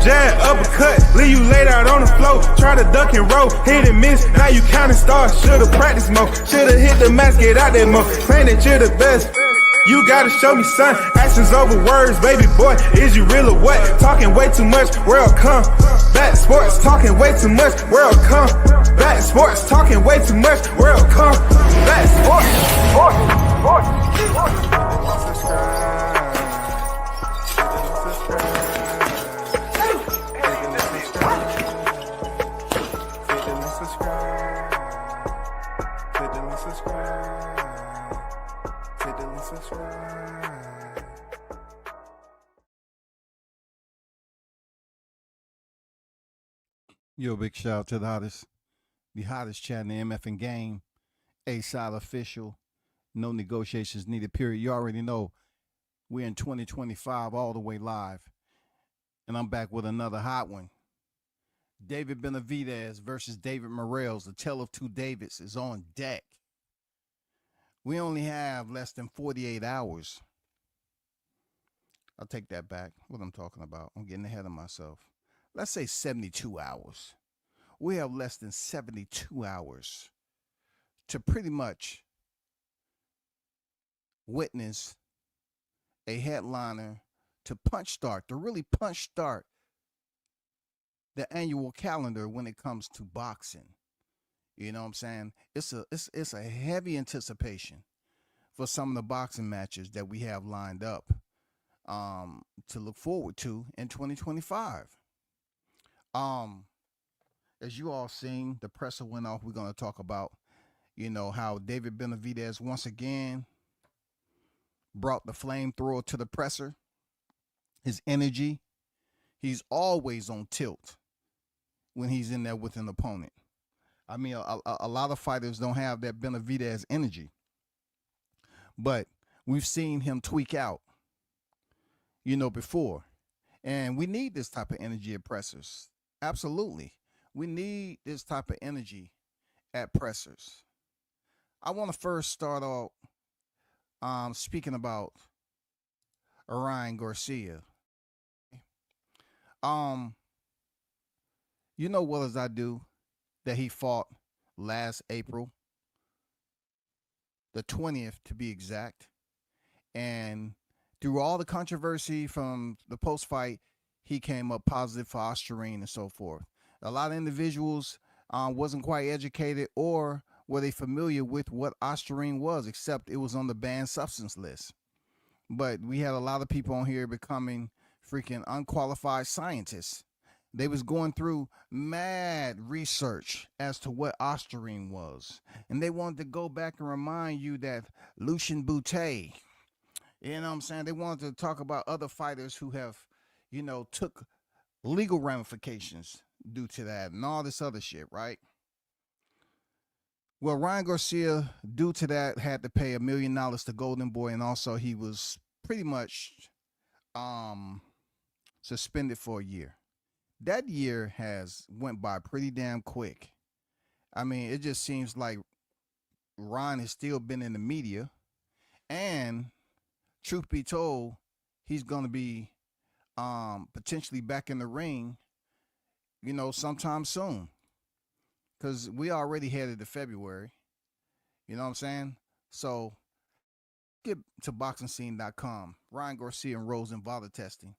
jab, uppercut, leave you laid out on the floor. Try to duck and roll, hit and miss, now you counting stars. Should've practiced more, should've hit the mask, get out there more. Saying that you're the best. You gotta show me, son. Actions over words, baby boy. Is you real or what? Talking way too much, world come. Back sports, talking way too much, world come. Back sports, talking way too much, world come. Back sports, Yo, big shout out to the hottest chat in the MF game. A-Side official. No negotiations needed, period. You already know we're in 2025 all the way live. And I'm back with another hot one. David Benavidez versus David Morrell. The tale of two Davids is on deck. We only have less than 48 hours. I'll take that back. What I'm talking about. I'm getting ahead of myself. Let's say 72 hours. We have less than 72 hours to pretty much witness a headliner to really punch start the annual calendar when it comes to boxing. You know what I'm saying? It's a heavy anticipation for some of the boxing matches that we have lined up to look forward to in 2025. As you all seen, the presser went off. We're going to talk about, how David Benavidez once again brought the flamethrower to the presser. His energy, he's always on tilt when he's in there with an opponent. I mean, a lot of fighters don't have that Benavidez energy, but we've seen him tweak out, before. And we need this type of energy at pressers. Absolutely. We need this type of energy at pressers. I want to first start off speaking about Ryan Garcia. What as I do that he fought last April, the 20th to be exact. And through all the controversy from the post-fight, he came up positive for Ostarine and so forth. A lot of individuals wasn't quite educated or were they familiar with what Ostarine was, except it was on the banned substance list. But we had a lot of people on here becoming freaking unqualified scientists. They was going through mad research as to what Ostarine was. And they wanted to go back and remind you that Lucien Boutte, you know what I'm saying? They wanted to talk about other fighters who have, took legal ramifications due to that and all this other shit, right? Well, Ryan Garcia, due to that, had to pay $1 million to Golden Boy, and also he was pretty much suspended for a year. That year has went by pretty damn quick. I mean, it just seems like Ryan has still been in the media, and truth be told, he's going to be potentially back in the ring, sometime soon. Because we already headed to February. You know what I'm saying? So get to boxingscene.com. Ryan Garcia enrolls in VADA testing.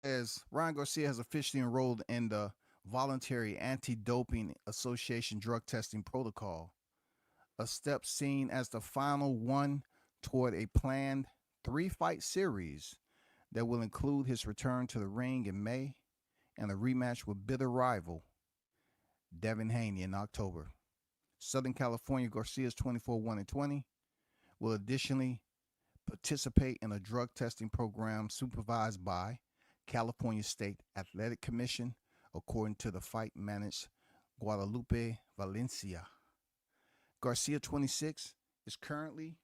As Ryan Garcia has officially enrolled in the Voluntary Anti-Doping Association drug testing protocol, a step seen as the final one toward a planned 3-fight series that will include his return to the ring in May and a rematch with bitter rival Devin Haney in October. Southern California Garcia's 24-1-20 will additionally participate in a drug testing program supervised by California State Athletic Commission, according to the fight manager Guadalupe Valencia. Garcia, 26, is currently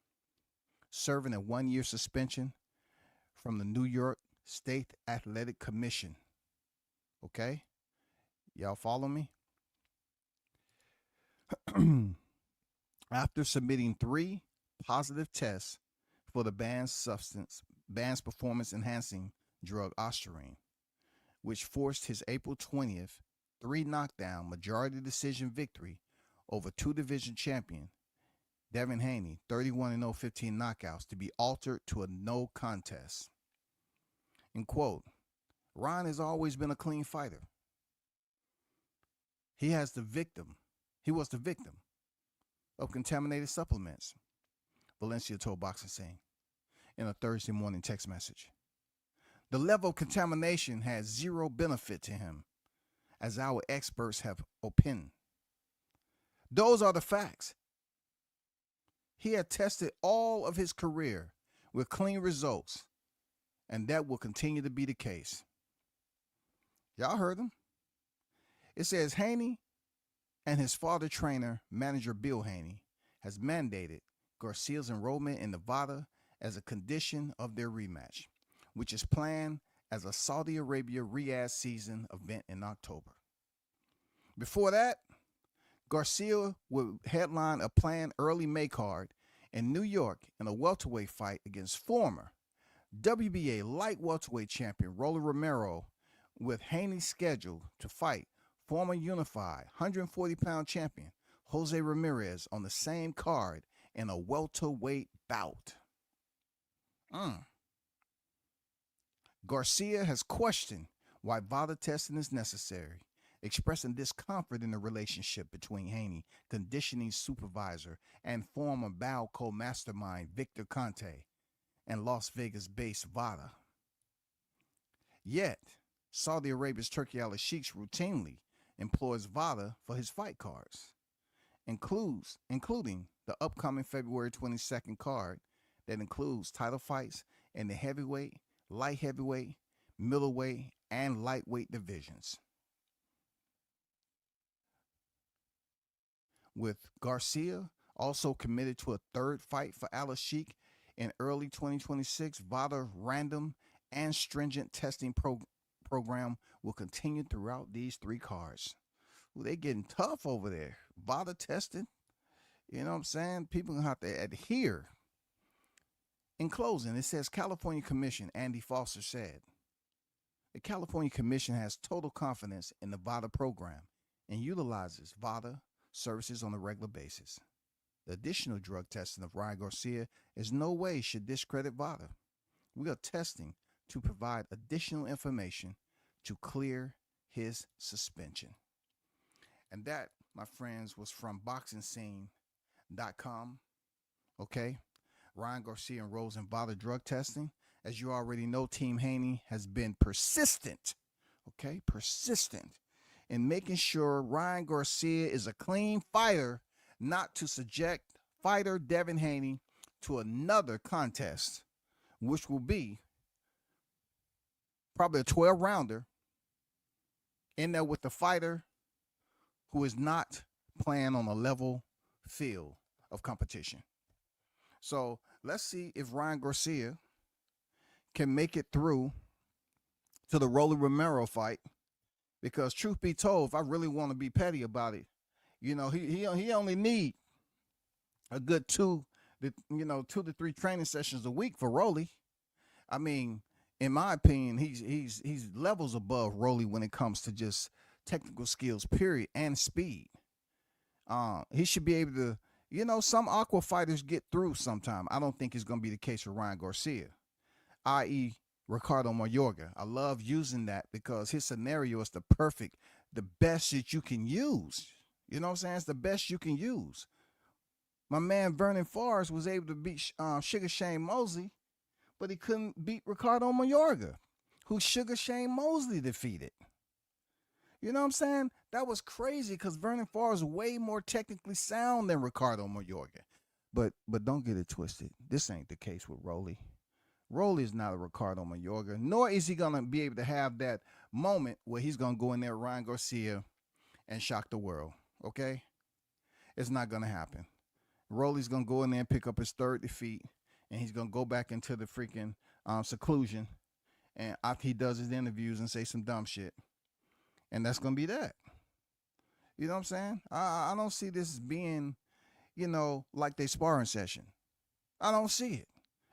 serving a 1-year suspension from the New York State Athletic Commission. Okay? Y'all follow me? After submitting 3 positive tests for the banned performance enhancing drug ostarine, which forced his April 20th 3-knockdown majority decision victory over two-division champion Devin Haney, 31-0, 15 knockouts, to be altered to a no contest. And quote, Ryan has always been a clean fighter. He was the victim of contaminated supplements, Valencia told Boxing Scene in a Thursday morning text message. The level of contamination has zero benefit to him, as our experts have opined. Those are the facts. He had tested all of his career with clean results, and that will continue to be the case. Y'all heard him. It says Haney and his father trainer, manager Bill Haney, has mandated Garcia's enrollment in the VADA as a condition of their rematch, which is planned as a Saudi Arabia Riyadh season event in October. Before that, Garcia would headline a planned early May card in New York in a welterweight fight against former WBA light welterweight champion Rolly Romero, with Haney scheduled to fight former unified 140-pound champion Jose Ramirez on the same card in a welterweight bout. Garcia has questioned why VADA testing is necessary, expressing discomfort in the relationship between Haney, conditioning supervisor, and former Balco mastermind Victor Conte and Las Vegas-based VADA. Yet, Saudi Arabia's Turki Al-Sheikhs routinely employs VADA for his fight cards, including the upcoming February 22nd card that includes title fights in the heavyweight, light heavyweight, middleweight, and lightweight divisions. With Garcia also committed to a third fight for Al-Sheikh in early 2026, VADA random and stringent testing program will continue throughout these three cards. Ooh, they getting tough over there. VADA testing, you know what I'm saying? People gonna have to adhere. In closing, it says California Commission, Andy Foster said, the California Commission has total confidence in the VADA program and utilizes VADA services on a regular basis. The additional drug testing of Ryan Garcia is no way should discredit VADA. We are testing to provide additional information to clear his suspension. And that, my friends, was from BoxingScene.com. Okay? Ryan Garcia enrolls in VADA drug testing. As you already know, Team Haney has been persistent in making sure Ryan Garcia is a clean fighter, not to subject fighter Devin Haney to another contest, which will be probably a 12-rounder in there with the fighter who is not playing on a level field of competition. So let's see if Ryan Garcia can make it through to the Rolly Romero fight, because truth be told, if I really want to be petty about it, you know, he only need a good 2 to 3 training sessions a week for Rolly. I mean, in my opinion, he's levels above Rolly when it comes to just technical skills, period, and speed. He should be able to, you know, some aqua fighters get through sometime. I don't think it's going to be the case for Ryan Garcia, i.e. Ricardo Mayorga. I love using that because his scenario is the best that you can use. You know what I'm saying? It's the best you can use. My man Vernon Forrest was able to beat Sugar Shane Mosley, but he couldn't beat Ricardo Mayorga, who Sugar Shane Mosley defeated. You know what I'm saying? That was crazy because Vernon Forrest is way more technically sound than Ricardo Mayorga. But don't get it twisted. This ain't the case with Rolly. Rolly is not a Ricardo Mayorga, nor is he going to be able to have that moment where he's going to go in there with Ryan Garcia and shock the world, okay? It's not going to happen. Rolly's going to go in there and pick up his third defeat, and he's going to go back into the freaking seclusion, and after he does his interviews and say some dumb shit. And that's going to be that. You know what I'm saying? I don't see this as being, you know, like they sparring session. I don't see it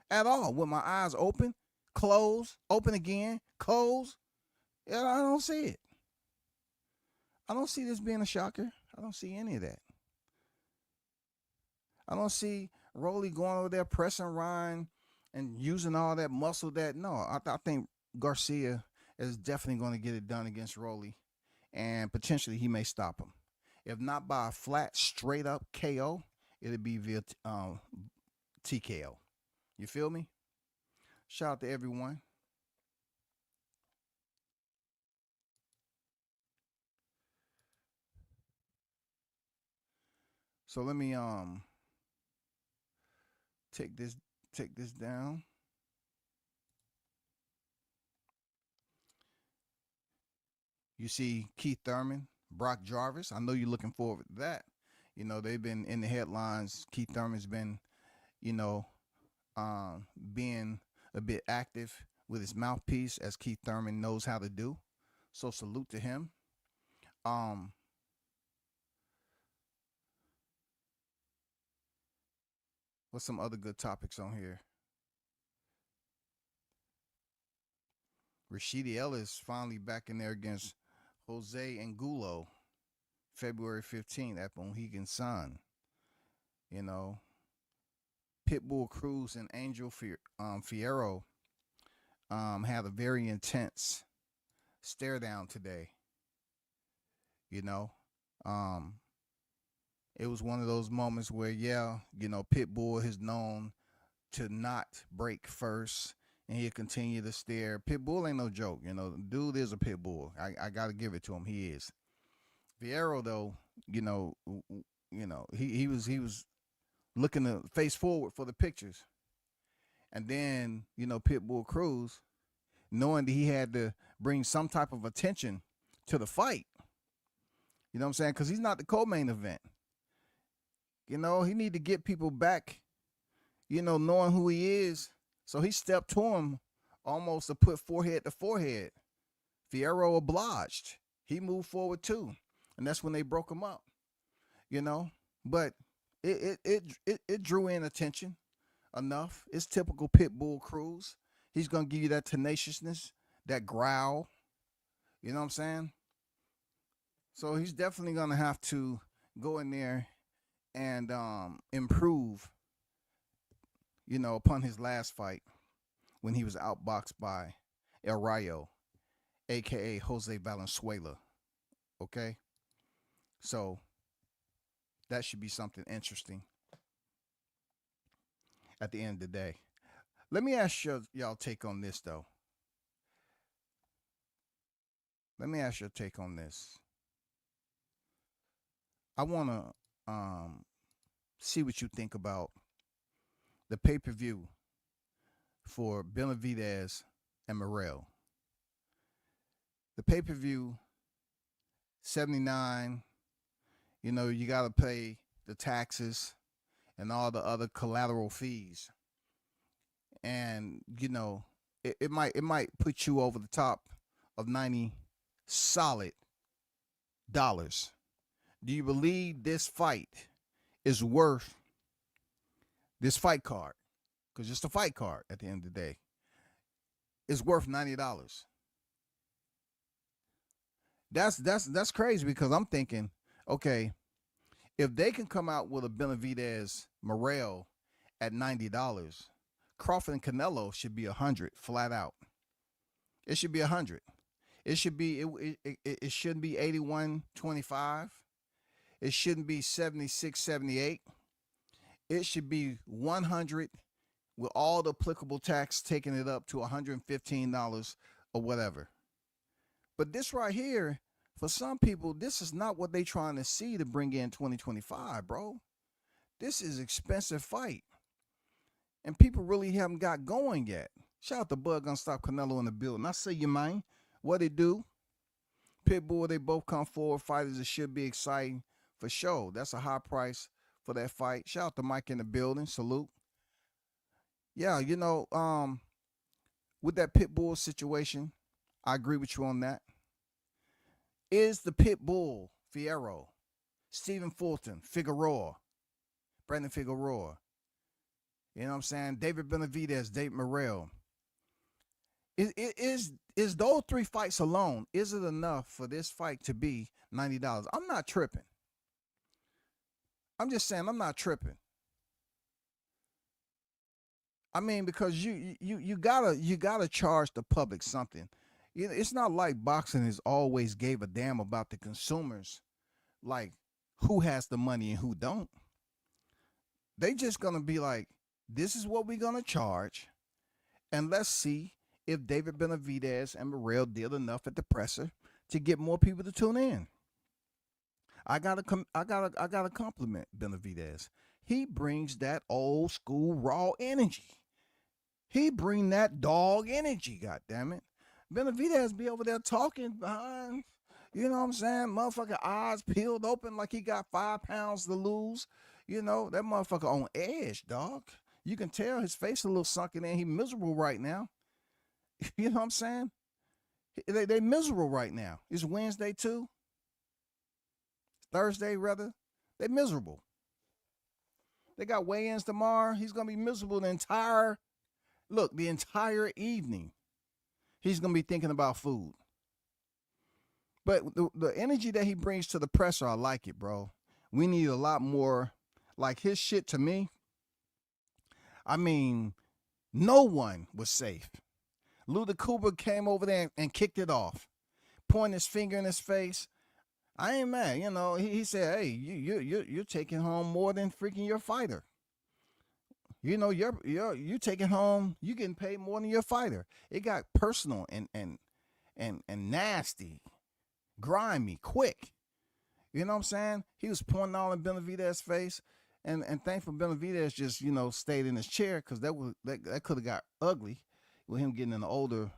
at all. With my eyes open, closed, open again, clothes. Yeah, I don't see it. I don't see this being a shocker. I don't see any of that. I don't see Rolly going over there pressing Ryan and using all that muscle. I think Garcia is definitely going to get it done against Rolly, and potentially he may stop him. If not by a flat, straight up KO, it'll be via TKO. You feel me? Shout out to everyone. So let me take this down. You see Keith Thurman, Brock Jarvis. I know you're looking forward to that. You know, they've been in the headlines. Keith Thurman's been, you know, being a bit active with his mouthpiece, as Keith Thurman knows how to do. So salute to him. What's some other good topics on here? Rashidi Ellis finally back in there against Jose Angulo, February 15th at Mohegan Sun. You know, Pitbull Cruz and Angel Fierro had a very intense stare down today. You know, it was one of those moments where, yeah, you know, Pitbull is known to not break first, and he'll continue to stare. Pitbull ain't no joke, you know. Dude is a Pitbull. I gotta give it to him. He is. Fierro, though, you know, he was looking to face forward for the pictures, and then, you know, Pitbull Cruz, knowing that he had to bring some type of attention to the fight. You know what I'm saying? Because he's not the co-main event. You know, he need to get people back, you know, knowing who he is. So he stepped to him almost to put forehead to forehead. Fierro obliged. He moved forward too. And that's when they broke him up. You know? But it drew in attention enough. It's typical Pitbull Cruz. He's gonna give you that tenaciousness, that growl. You know what I'm saying? So he's definitely gonna have to go in there and improve, you know, upon his last fight when he was outboxed by El Rayo, a.k.a. Jose Valenzuela. Okay? So that should be something interesting at the end of the day. Let me ask y'all take on this, though. Let me ask your take on this. I want to see what you think about the pay-per-view for Benavidez and Morrell. The pay-per-view, $79. You know, you got to pay the taxes and all the other collateral fees. And, you know, it might put you over the top of 90 solid dollars. Do you believe this fight is worth this fight card? Because it's a fight card at the end of the day. It's worth $90. That's crazy, because I'm thinking, okay, if they can come out with a Benavidez Morrell at $90, Crawford and Canelo should be 100 flat out. It should be 100. It should be it shouldn't be 81.25. It shouldn't be 76.78. It should be 100 with all the applicable tax, taking it up to $115 or whatever. But this right here, for some people, this is not what they trying to see to bring in 2025, bro. This is expensive fight. And people really haven't got going yet. Shout out to Bud Gonna Stop Canelo in the building. I see you, man. What it do? Pitbull, they both come forward. Fighters, it should be exciting for sure. That's a high price for that fight. Shout out to Mike in the building. Salute. Yeah, you know, with that Pitbull situation, I agree with you on that. Is the Pitbull Fierro, Stephen Fulton, Figueroa, Brandon Figueroa, you know what I'm saying? David Benavidez, Dave Morrell. Is those 3 fights alone, is it enough for this fight to be $90? I'm not tripping. I'm just saying I'm not tripping. I mean, because you gotta charge the public something. It's not like boxing has always gave a damn about the consumers, like who has the money and who don't. They just gonna be like, this is what we're gonna charge, and let's see if David Benavidez and Morrell did enough at the presser to get more people to tune in. I gotta compliment Benavidez. He brings that old school raw energy. He bring that dog energy, God damn it. Benavidez be over there talking behind, you know what I'm saying? Motherfucker eyes peeled open like he got 5 pounds to lose. You know, that motherfucker on edge, dog. You can tell his face a little sunken in. He miserable right now. You know what I'm saying? They miserable right now. It's Wednesday too. Thursday, rather. They miserable. They got weigh-ins tomorrow. He's gonna be miserable the entire evening. He's gonna be thinking about food. But the energy that he brings to the presser, I like it, bro. We need a lot more. Like his shit to me. I mean, no one was safe. Luda Cooper came over there and kicked it off, pointing his finger in his face. I ain't mad, you know. He said, "Hey, you're taking home more than freaking your fighter. You know, you taking home, you getting paid more than your fighter." It got personal and nasty, grimy, quick. You know what I'm saying? He was pointing all in Benavidez's face, and thankful Benavidez just stayed in his chair, because that could have got ugly with him getting an older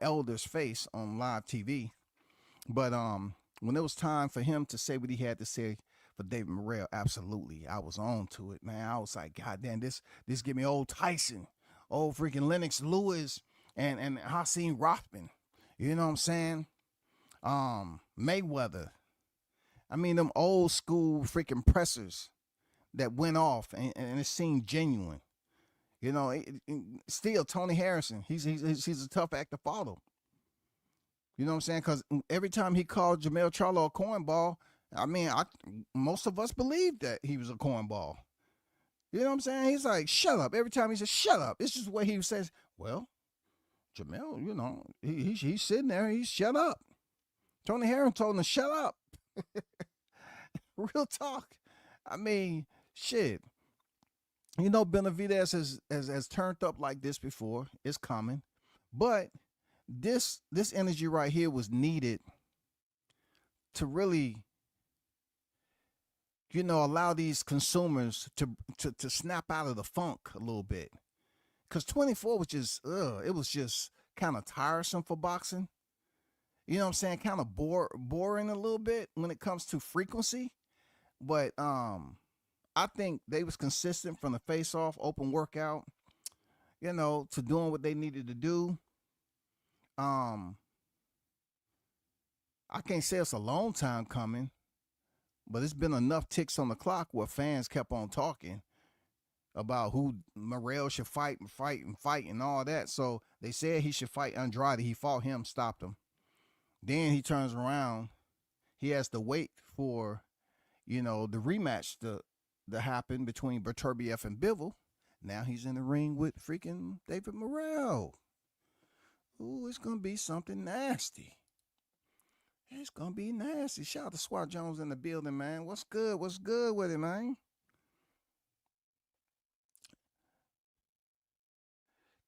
elder's face on live TV. But when it was time for him to say what he had to say for David Morrell, absolutely, I was on to it, man. I was like, God damn, this give me old Tyson, old freaking Lennox Lewis, and Hakeem Rothman. You know what I'm saying? Mayweather. I mean, them old school freaking pressers that went off and it seemed genuine. You know, still Tony Harrison. He's a tough act to follow. You know what I'm saying? Because every time he called Jermell Charlo a cornball, I mean, most of us believed that he was a cornball. You know what I'm saying? He's like, shut up. Every time he says, shut up. It's just the way he says, well, Jermell, he's sitting there. He's shut up. Tony Harrison told him to shut up. Real talk. I mean, shit. You know, Benavidez has turned up like this before. It's coming. But this energy right here was needed to really, allow these consumers to snap out of the funk a little bit. Because 24 was just, it was just kind of tiresome for boxing. You know what I'm saying? Kind of boring a little bit when it comes to frequency. But I think they was consistent from the face-off, open workout, to doing what they needed to do. I can't say it's a long time coming, but it's been enough ticks on the clock where fans kept on talking about who Morrell should fight and all that. So they said he should fight Andrade. He fought him, stopped him. Then he turns around. He has to wait for, the rematch to happen between Beterbiev and Bivol. Now he's in the ring with freaking David Morrell. Ooh, it's going to be something nasty. It's going to be nasty. Shout out to Swat Jones in the building, man. What's good? What's good with it, man?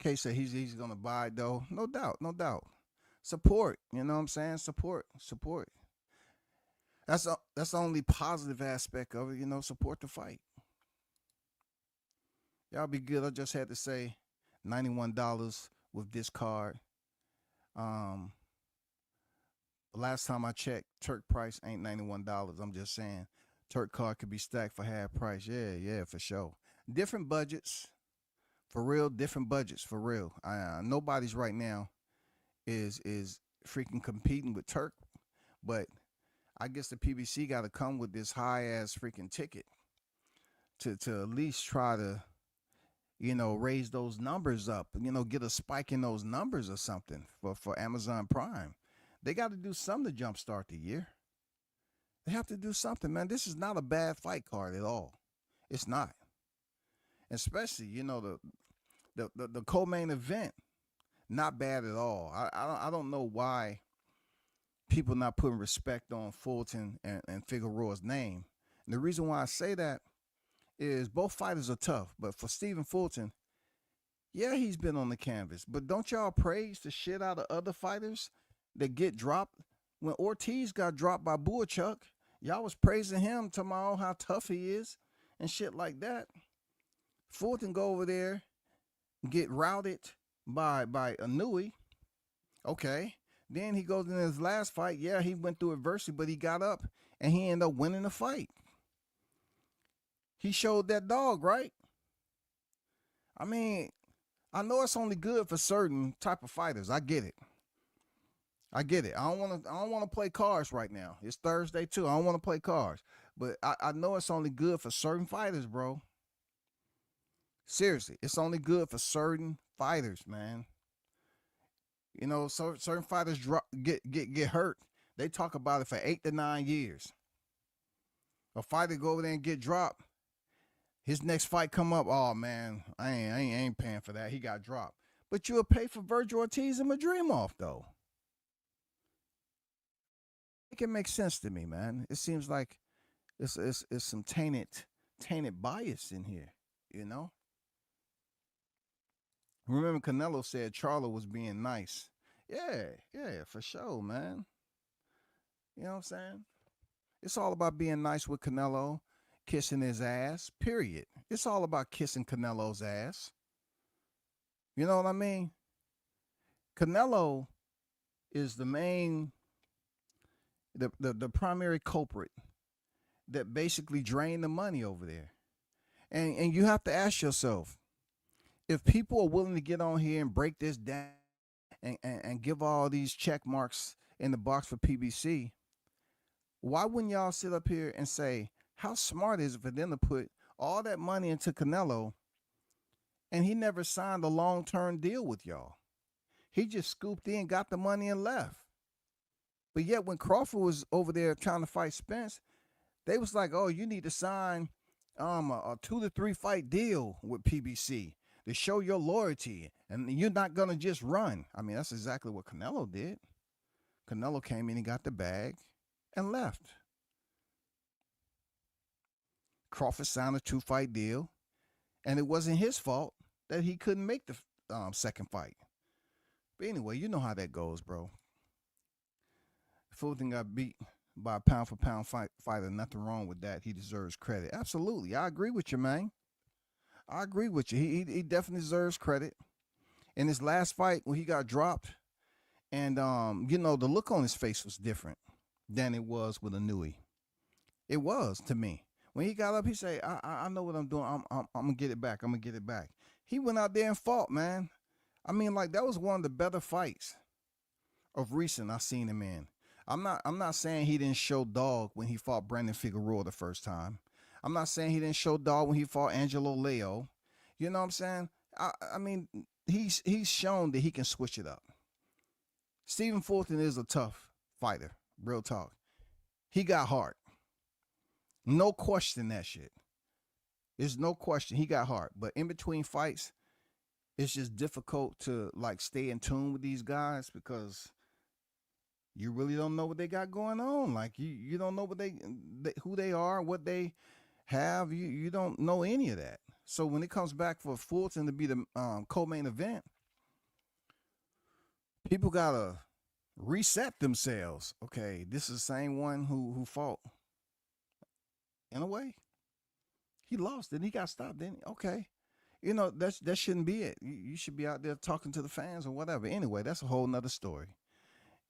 K said he's going to buy it, though. No doubt, no doubt. Support, you know what I'm saying? Support. That's the only positive aspect of it, support the fight. Y'all be good. I just had to say $91 with this card. Last time I checked, Turk price ain't $91. I'm just saying Turk card could be stacked for half price. Yeah, for sure. Different budgets. For real, different budgets, for real. Nobody's right now is freaking competing with Turk, but I guess the PBC got to come with this high ass freaking ticket to at least try to raise those numbers up, get a spike in those numbers or something for Amazon Prime. They got to do something to jumpstart the year. They have to do something, man. This is not a bad fight card at all. It's not. Especially, the co-main event, not bad at all. I don't know why people not putting respect on Fulton and Figueroa's name. And the reason why I say that is both fighters are tough, but for Stephen Fulton, yeah, he's been on the canvas. But don't y'all praise the shit out of other fighters that get dropped? When Ortiz got dropped by Bullchuck, y'all was praising him, talking about how tough he is and shit like that. Fulton go over there, get routed by Anui. Okay. Then he goes in his last fight. Yeah, he went through adversity, but he got up and he ended up winning the fight. He showed that dog, right? I mean, I know it's only good for certain type of fighters. I get it. I don't want to play cards right now. It's Thursday too. I don't want to play cards. But I know it's only good for certain fighters, bro. Seriously, it's only good for certain fighters, man. So certain fighters get hurt. They talk about it for 8 to 9 years. A fighter go over there and get dropped. His next fight come up. Oh man, I ain't paying for that. He got dropped. But you'll pay for Virgil Ortiz and Madrimov though. It can make sense to me, man. It seems like it's some tainted bias in here. Remember, Canelo said Charlo was being nice. Yeah, for sure, man. You know what I'm saying? It's all about being nice with Canelo, kissing his ass, period. It's all about kissing Canelo's ass. You know what I mean? Canelo is the main, the primary culprit that basically drained the money over there. And you have to ask yourself, if people are willing to get on here and break this down and give all these check marks in the box for PBC, why wouldn't y'all sit up here and say, how smart is it for them to put all that money into Canelo and he never signed a long-term deal with y'all? He just scooped in, got the money, and left. But yet when Crawford was over there trying to fight Spence, they was like, oh, you need to sign a 2 to 3 fight deal with PBC to show your loyalty, and you're not going to just run. I mean, that's exactly what Canelo did. Canelo came in and got the bag and left. Crawford signed a 2-fight deal, and it wasn't his fault that he couldn't make the second fight. But anyway, you know how that goes, bro. Fulton got beat by a pound-for-pound fighter. Nothing wrong with that. He deserves credit. Absolutely. I agree with you, man. I agree with you. He definitely deserves credit. In his last fight, when he got dropped, and the look on his face was different than it was with Anui. It was, to me. When he got up, he said, I know what I'm doing. I'm gonna get it back. I'm gonna get it back. He went out there and fought, man. I mean, like, that was one of the better fights of recent I've seen him in. I'm not saying he didn't show dog when he fought Brandon Figueroa the first time. I'm not saying he didn't show dog when he fought Angelo Leo. You know what I'm saying? I mean, he's shown that he can switch it up. Stephen Fulton is a tough fighter, real talk. He got heart. No question that shit. There's no question he got heart. But in between fights, it's just difficult to like stay in tune with these guys because you really don't know what they got going on. Like you don't know what who they are, what they have. You don't know any of that. So when it comes back for Fulton to be the co-main event, people gotta reset themselves. Okay, this is the same one who fought. In a way, he lost and he got stopped. Then okay, that shouldn't be it. You should be out there talking to the fans or whatever. Anyway, that's a whole nother story.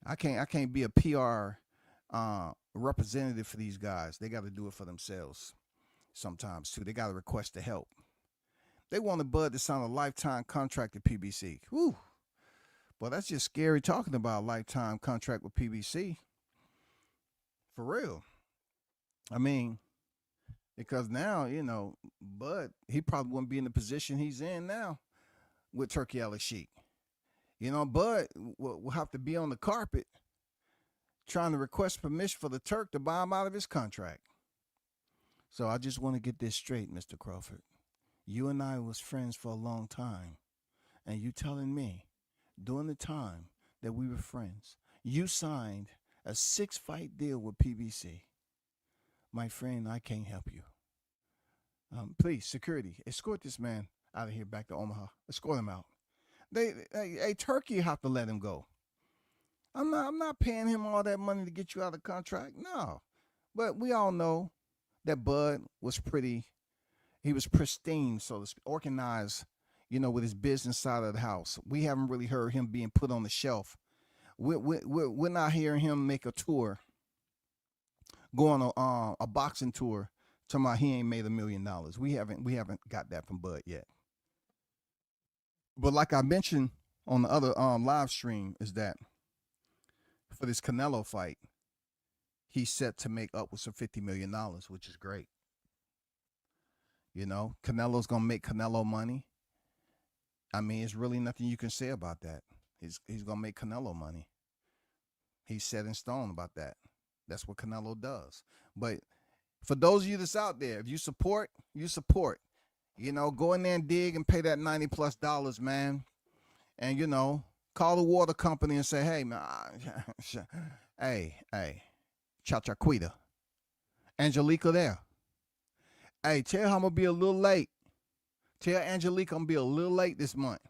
I can't be a PR representative for these guys. They got to do it for themselves sometimes too. They got to request the help. They wanted Bud to sign a lifetime contract at PBC. Whew. Well, that's just scary talking about a lifetime contract with PBC. For real. I mean, Because now, you know, Bud, he probably wouldn't be in the position he's in now with Turkey Al Sheik. You know, Bud will have to be on the carpet trying to request permission for the Turk to buy him out of his contract. So I just want to get this straight, Mr. Crawford. You and I was friends for a long time, and you telling me during the time that we were friends, you signed a 6-fight deal with PBC. My friend, I can't help you. Please, security, escort this man out of here back to Omaha. Escort him out. Turkey have to let him go. I'm not paying him all that money to get you out of the contract. No. But we all know that Bud was he was pristine, so to speak, organized, you know, with his business side of the house. We haven't really heard him being put on the shelf. We're not hearing him make a tour, go on a boxing tour, talking about he ain't made $1 million. We haven't got that from Bud yet. But like I mentioned on the other live stream, is that for this Canelo fight, he's set to make upwards of $50 million, which is great. You know, Canelo's gonna make Canelo money. I mean, it's really nothing you can say about that. He's gonna make Canelo money. He's set in stone about that. That's what Canelo does. But for those of you that's out there, if you support, you support. You know, go in there and dig and pay that $90+ man. And, you know, call the water company and say, hey, man, hey, Chachaquita, Angelica there. Hey, tell her I'm going to be a little late. Tell Angelica I'm going to be a little late this month.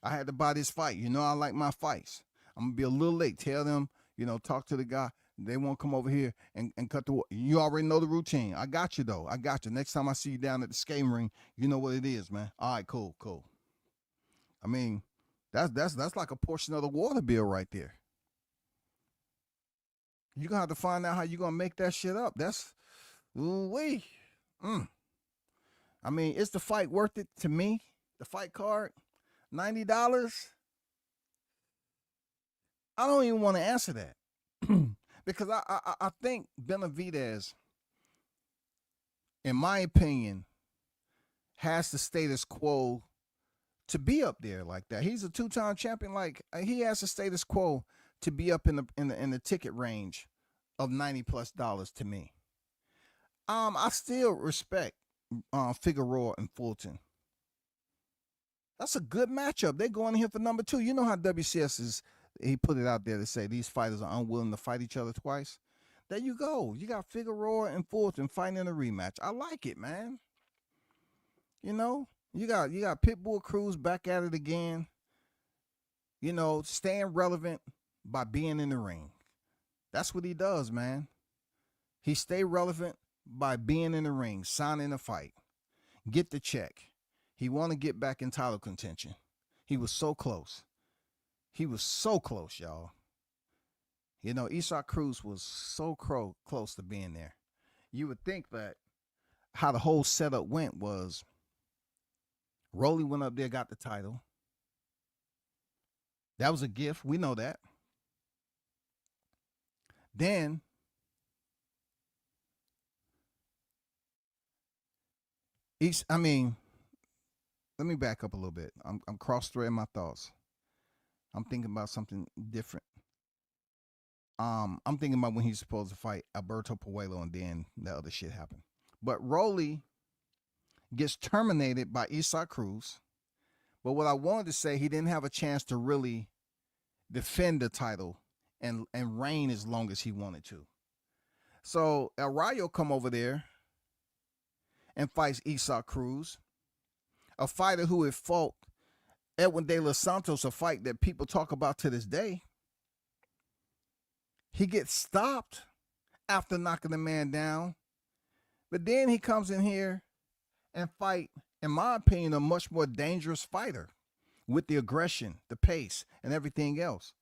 I had to buy this fight. You know I like my fights. I'm going to be a little late. Tell them, you know, talk to the guy. They won't come over here and cut the water. You already know the routine. I got you, though. I got you. Next time I see you down at the skating ring, you know what it is, man. All right, cool. I mean, that's like a portion of the water bill right there. You're going to have to find out how you're going to make that shit up. That's, ooh-wee. I mean, is the fight worth it to me? The fight card, $90? I don't even want to answer that. Because I think Benavidez, in my opinion, has the status quo to be up there like that. He's a 2-time champion. Like, he has the status quo to be up in the ticket range of $90+ to me. I still respect Figueroa and Fulton. That's a good matchup. They're going here for number 2. You know how WCS is. He put it out there to say these fighters are unwilling to fight each other twice. There you go. You got Figueroa and Fulton fighting in a rematch. I like it, man. You know, you got Pitbull Cruz back at it again. You know, staying relevant by being in the ring. That's what he does, man. He stay relevant by being in the ring, signing a fight, get the check. He want to get back in title contention. He was so close. He was so close, y'all. You know, Isaac Cruz was so close to being there. You would think that how the whole setup went was Rolly went up there, got the title. That was a gift. We know that. Then let me back up a little bit. I'm cross-threading my thoughts. I'm thinking about something different. I'm thinking about when he's supposed to fight Alberto Puello and then the other shit happened. But Rolly gets terminated by Isaac Cruz. But what I wanted to say, he didn't have a chance to really defend the title and reign as long as he wanted to. So El Rayo come over there and fights Isaac Cruz, a fighter who had fought Edwin De Los Santos, a fight that people talk about to this day. He gets stopped after knocking the man down. But then he comes in here and fight, in my opinion, a much more dangerous fighter with the aggression, the pace, and everything else.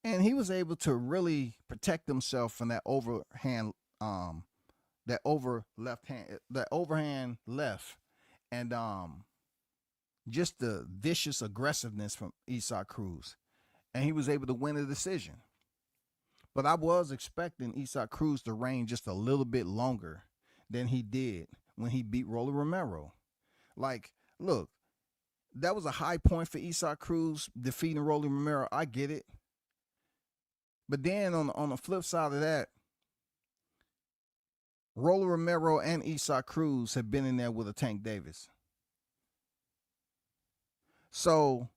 And he was able to really protect himself from that overhand left, and just the vicious aggressiveness from Isaac Cruz. And he was able to win a decision. But I was expecting Isaac Cruz to reign just a little bit longer than he did when he beat Rolly Romero. Like, look, that was a high point for Isaac Cruz defeating Rolly Romero. I get it. But then on the flip side of that, Rolly Romero and Isaac Cruz have been in there with a Tank Davis. So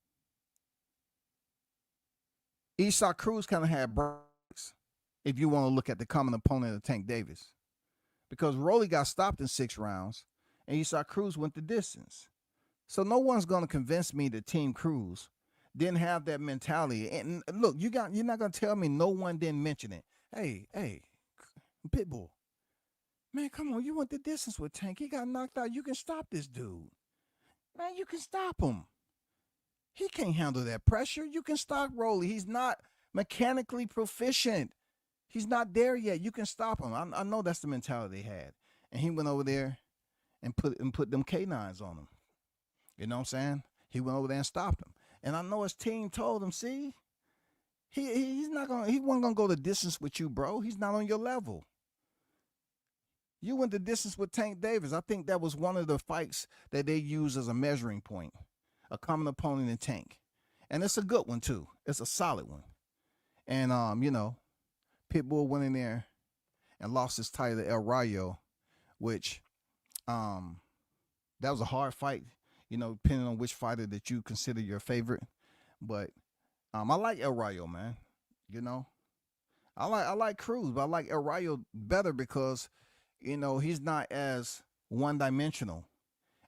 Isaac Cruz kind of had breaks if you want to look at the common opponent of Tank Davis. Because Rolly got stopped in 6 rounds and Isaac Cruz went the distance. So no one's going to convince me that Team Cruz didn't have that mentality. And look, you're not going to tell me no one didn't mention it. Hey, Pitbull. Man, come on, you went the distance with Tank. He got knocked out. You can stop this dude. Man, you can stop him. He can't handle that pressure. You can stop Rolly. He's not mechanically proficient. He's not there yet. You can stop him. I know that's the mentality they had. And he went over there and put them canines on him. You know what I'm saying? He went over there and stopped him. And I know his team told him, see, he wasn't gonna go the distance with you, bro. He's not on your level. You went the distance with Tank Davis. I think that was one of the fights that they used as a measuring point, a common opponent in Tank. And it's a good one too. It's a solid one. And Pitbull went in there and lost his title to El Rayo, which that was a hard fight, depending on which fighter that you consider your favorite. But I like El Rayo, man. I like Cruz, but I like El Rayo better because he's not as one-dimensional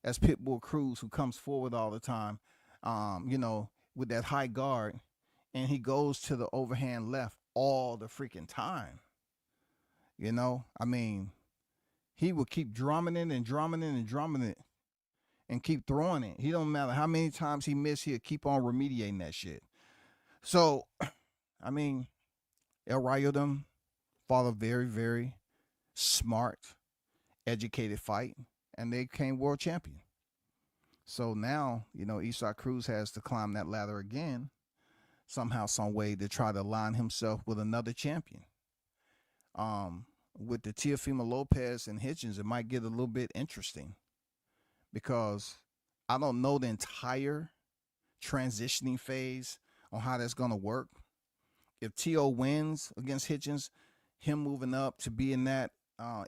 as Pitbull Cruz, who comes forward all the time, with that high guard, and he goes to the overhand left all the freaking time. He will keep drumming it and drumming it and drumming it and keep throwing it. He don't matter how many times he missed, he'll keep on remediating that shit. So, El Rayo them fought a very, very smart, educated fight, and they became world champion. So now, Isaac Cruz has to climb that ladder again, somehow, some way, to try to align himself with another champion. With the Teofimo Lopez and Hitchens, it might get a little bit interesting because I don't know the entire transitioning phase on how that's going to work. If T.O. wins against Hitchens, him moving up to be in that,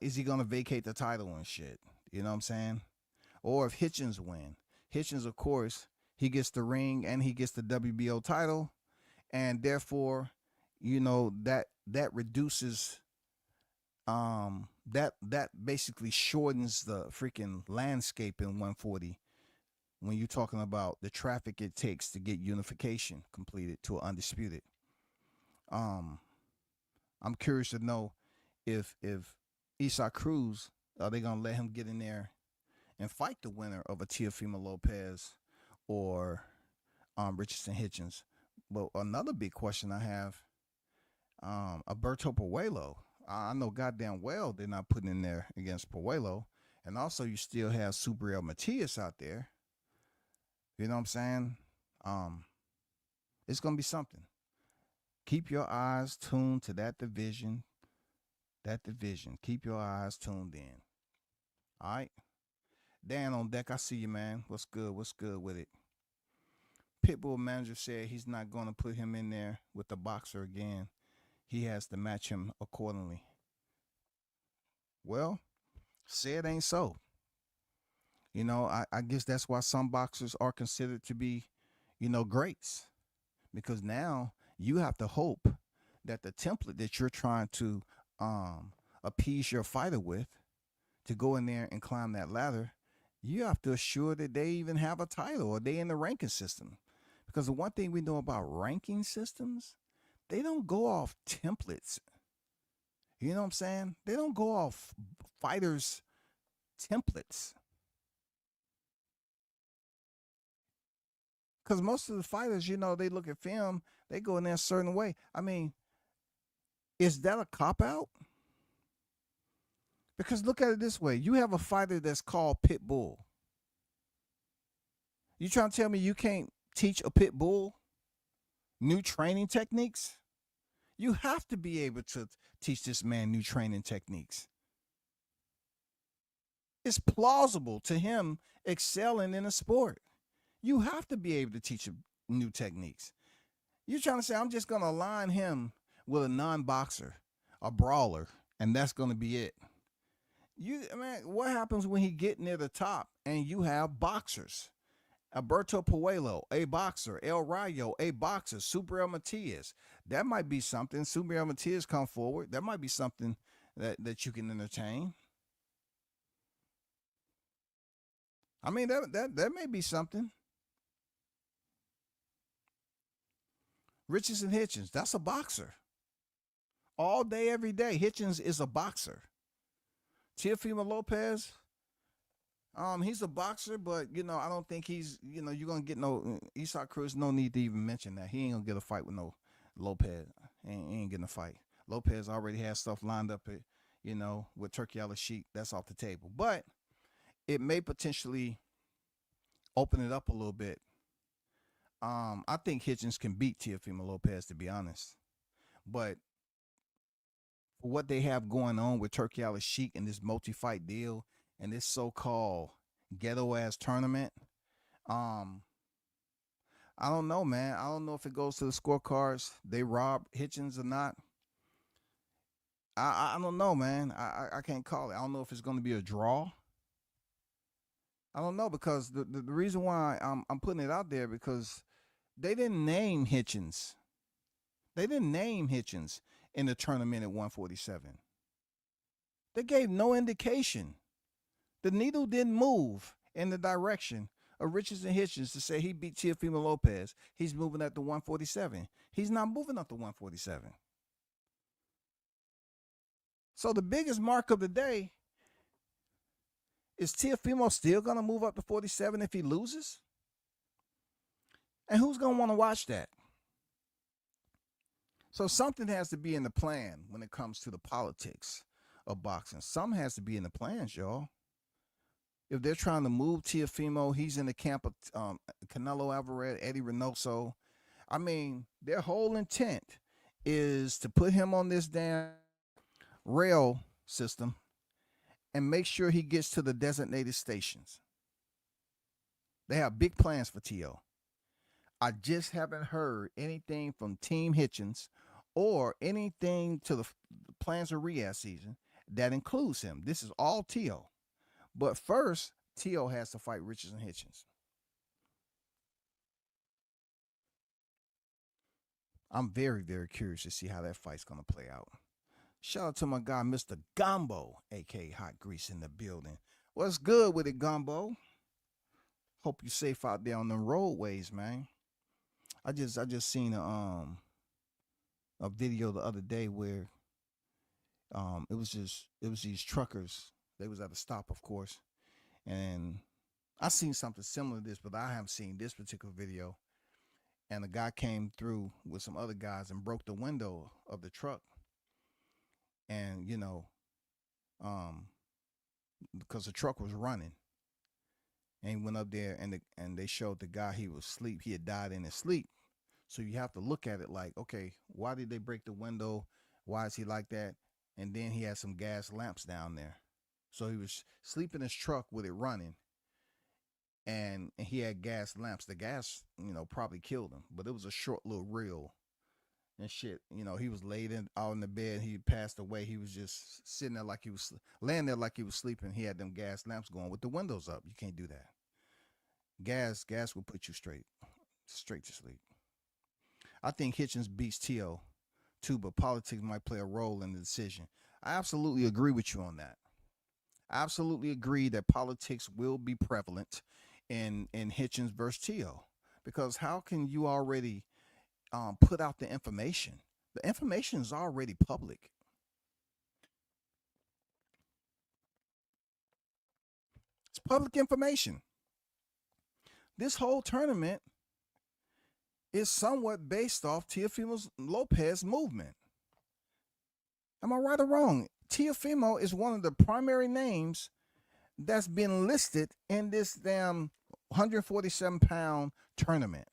is he going to vacate the title and shit? You know what I'm saying? Or if Hitchens win. Hitchens, of course, he gets the ring and he gets the WBO title. And therefore, that reduces, that basically shortens the freaking landscape in 140 when you're talking about the traffic it takes to get unification completed to undisputed. I'm curious to know if Isaac Cruz, are they gonna let him get in there and fight the winner of a Teofimo Lopez or Richardson Hitchens? But another big question I have, Alberto Puello. I know goddamn well they're not putting in there against Puello. And also you still have Subriel Matias out there. You know what I'm saying? It's gonna be something. Keep your eyes tuned to that division. Keep your eyes tuned in. All right. Dan on deck, I see you, man. What's good with it? Pitbull manager said he's not going to put him in there with the boxer again. He has to match him accordingly. Well, say it ain't so. I guess that's why some boxers are considered to be, greats. Because now you have to hope that the template that you're trying to appease your fighter with to go in there and climb that ladder, you have to assure that they even have a title or they in the ranking system. Because the one thing we know about ranking systems, they don't go off templates. You know what I'm saying? They don't go off fighters' templates. Because most of the fighters, they look at film, they go in there a certain way. Is that a cop-out? Because look at it this way. You have a fighter that's called Pitbull. You trying to tell me you can't teach a Pitbull new training techniques? You have to be able to teach this man new training techniques. It's plausible to him excelling in a sport. You have to be able to teach him new techniques. You're trying to say, I'm just going to align him with a non-boxer, a brawler, and that's going to be it. What happens when he get near the top and you have boxers? Alberto Puello, a boxer. El Rayo, a boxer. Subriel Matias. That might be something. Subriel Matias come forward. That might be something that you can entertain. I mean, that may be something. Richardson Hitchens, that's a boxer. All day, every day. Hitchens is a boxer. Teofimo Lopez, he's a boxer, but, I don't think he's, you're going to get no, Isaac Cruz, no need to even mention that. He ain't going to get a fight with no Lopez. He ain't getting a fight. Lopez already has stuff lined up, with Turkey Al-Sheikh. That's off the table. But it may potentially open it up a little bit. I think Hitchens can beat Teofimo Lopez, to be honest. But for what they have going on with Turkey Al-Sheikh and this multi-fight deal and this so-called ghetto-ass tournament, I don't know, man. I don't know if it goes to the scorecards. They rob Hitchens or not. I don't know, man. I can't call it. I don't know if it's going to be a draw. I don't know, because the reason why I'm putting it out there, because they didn't name Hitchens. They didn't name Hitchens in the tournament at 147. They gave no indication. The needle didn't move in the direction of Richardson Hitchens to say he beat Teofimo Lopez. He's moving at the 147. He's not moving up to 147. So the biggest mark of the day is Teofimo still going to move up to 47 if he loses? And who's going to want to watch that? So something has to be in the plan when it comes to the politics of boxing. Something has to be in the plans, y'all. If they're trying to move Teofimo, he's in the camp of Canelo Alvarez, Eddie Reynoso. I mean, their whole intent is to put him on this damn rail system and make sure he gets to the designated stations. They have big plans for Teo. I just haven't heard anything from Team Hitchens or anything to the plans of Riyadh season that includes him. This is all Teo. But first, Teo has to fight Richardson Hitchens. I'm very, very curious to see how that fight's going to play out. Shout out to my guy, Mr. Gumbo, a.k.a. Hot Grease, in the building. What's good with it, Gumbo? Hope you're safe out there on the roadways, man. I just seen a video the other day where it was these truckers. They was at a stop, of course, and I seen something similar to this, but I haven't seen this particular video. And a guy came through with some other guys and broke the window of the truck, and because the truck was running, and he went up there and they showed the guy he was asleep. He had died in his sleep. So you have to look at it like, okay, why did they break the window? Why is he like that? And then he had some gas lamps down there. So he was sleeping in his truck with it running, and he had gas lamps. The gas, probably killed him, but it was a short little reel and shit. He was laid out in the bed. He passed away. He was just sitting there like he was laying there like he was sleeping. He had them gas lamps going with the windows up. You can't do that. Gas will put you straight to sleep. I think Hitchens beats Teo too, but politics might play a role in the decision. I absolutely agree with you on that. I absolutely agree that politics will be prevalent in Hitchens versus Teo, because how can you already put out the information? The information is already public. It's public information. This whole tournament is somewhat based off Teofimo Lopez movement. Am I right or wrong? Teofimo is one of the primary names that's been listed in this damn 147-pound tournament.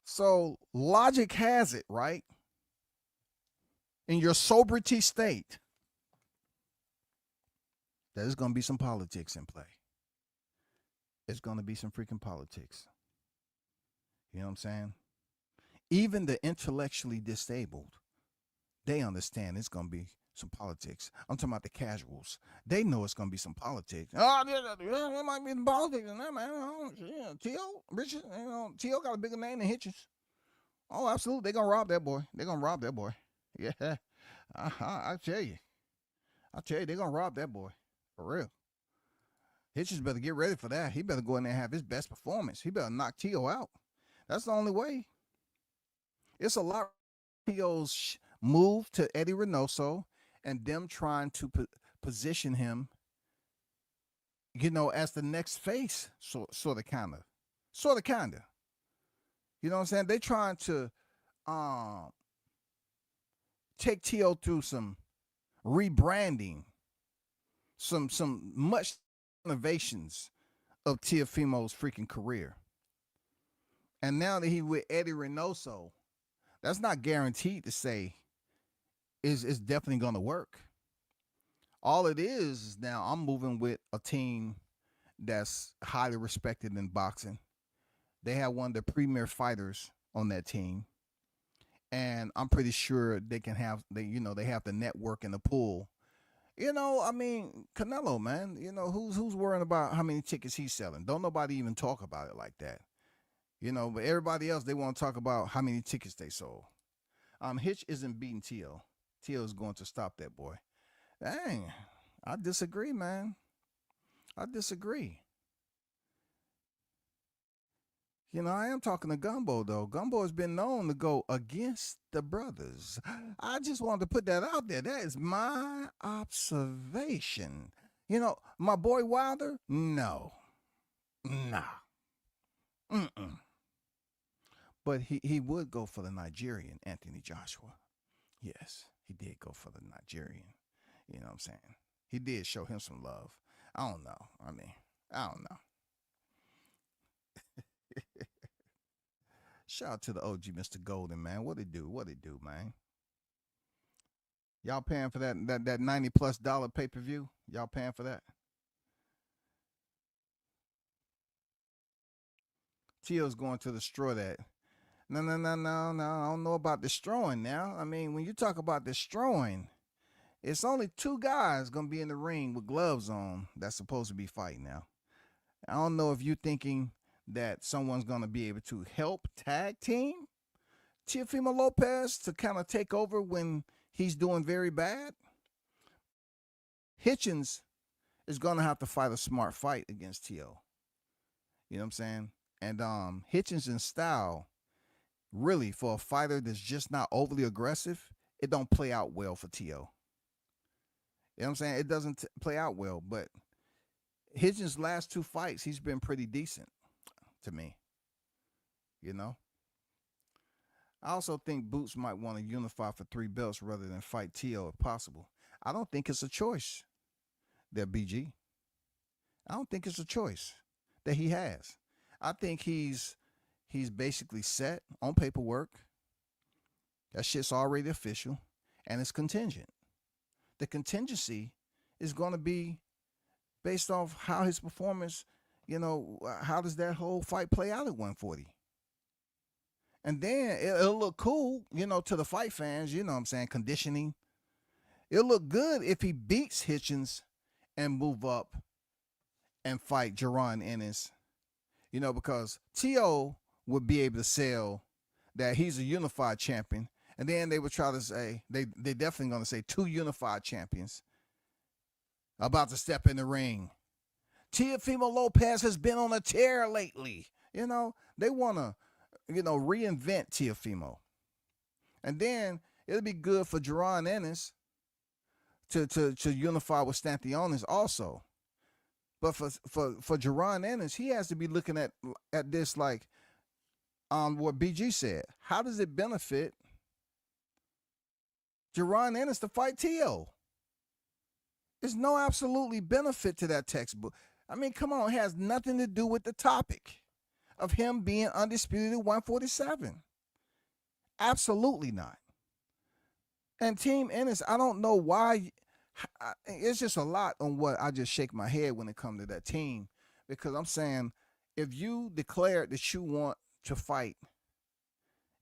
So logic has it, right? In your sobriety state, there's going to be some politics in play. It's going to be some freaking politics. You know what I'm saying? Even the intellectually disabled, they understand it's going to be some politics. I'm talking about the casuals. They know it's going to be some politics. Oh, there might be some politics in that, man. Yeah, T.O. Richard, T.O. got a bigger name than Hitchens. Oh, absolutely. They're going to rob that boy. They're going to rob that boy. Yeah. I tell you. They're going to rob that boy. For real. Hitchens better get ready for that. He better go in there and have his best performance. He better knock T.O. out. That's the only way. It's a lot of T.O.'s move to Eddie Reynoso and them trying to position him, as the next face, sort of, kind of. You know what I'm saying? They trying to take T.O. through some rebranding, some much innovations of Teofimo's freaking career. And now that he with Eddie Reynoso, that's not guaranteed to say is definitely going to work. All it is now I'm moving with a team that's highly respected in boxing. They have one of the premier fighters on that team. And I'm pretty sure they have the network and the pool. Canelo, man, who's worrying about how many tickets he's selling? Don't nobody even talk about it like that. But everybody else, they want to talk about how many tickets they sold. Hitch isn't beating T.O. T.O. is going to stop that boy. Dang, I disagree, man. I disagree. I am talking to Gumbo, though. Gumbo has been known to go against the brothers. I just wanted to put that out there. That is my observation. My boy Wilder, no. Nah. Mm-mm. But he would go for the Nigerian, Anthony Joshua. Yes, he did go for the Nigerian. You know what I'm saying? He did show him some love. I don't know. I don't know. Shout out to the OG Mr. Golden, man. What it do, man? Y'all paying for that $90+ pay-per-view? Y'all paying for that? Tio's going to destroy that. No. I don't know about destroying now. When you talk about destroying, it's only 2 guys going to be in the ring with gloves on that's supposed to be fighting now. I don't know if you're thinking that someone's going to be able to help tag team Teofimo Lopez to kind of take over when he's doing very bad. Hitchens is going to have to fight a smart fight against T.O. You know what I'm saying? And Hitchens in style, really, for a fighter that's just not overly aggressive, it don't play out well for T.O. You know what I'm saying? It doesn't play out well, but Hitchens' last 2 fights, he's been pretty decent to me. I also think Boots might want to unify for 3 belts rather than fight T.O. if possible. I don't think it's a choice that BG. I don't think it's a choice that he has. I think he's basically set on paperwork. That shit's already official, and it's contingent. The contingency is going to be based off how his performance, how does that whole fight play out at 140? And then it'll look cool, to the fight fans, you know what I'm saying, conditioning. It'll look good if he beats Hitchens and move up and fight Jaron Ennis. Because T.O. would be able to sell that he's a unified champion. And then they would try to say, they definitely going to say 2 unified champions about to step in the ring. Teofimo Lopez has been on a tear lately. They want to, reinvent Teofimo. And then it'll be good for Jaron Ennis to unify with Stanthionis also. But for Jaron Ennis, he has to be looking at this like what BG said. How does it benefit Jaron Ennis to fight T.O.? There's no absolutely benefit to that textbook. Come on, it has nothing to do with the topic of him being undisputed at 147. Absolutely not. And Team Ennis, I don't know why It's just a lot on what I just shake my head when it comes to that team, because I'm saying if you declared that you want to fight,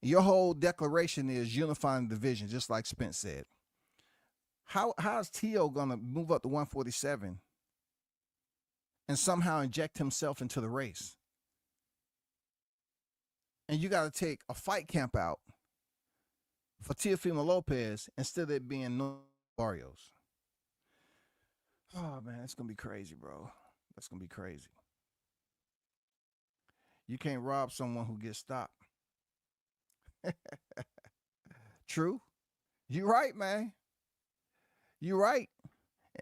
your whole declaration is unifying the division, just like Spence said. How's Tio gonna move up to 147 and somehow inject himself into the race? And you got to take a fight camp out for Teofimo Lopez instead of it being no Barrios. Oh man, it's gonna be crazy, bro. That's gonna be crazy. You can't rob someone who gets stopped. True. You're right, man. You're right.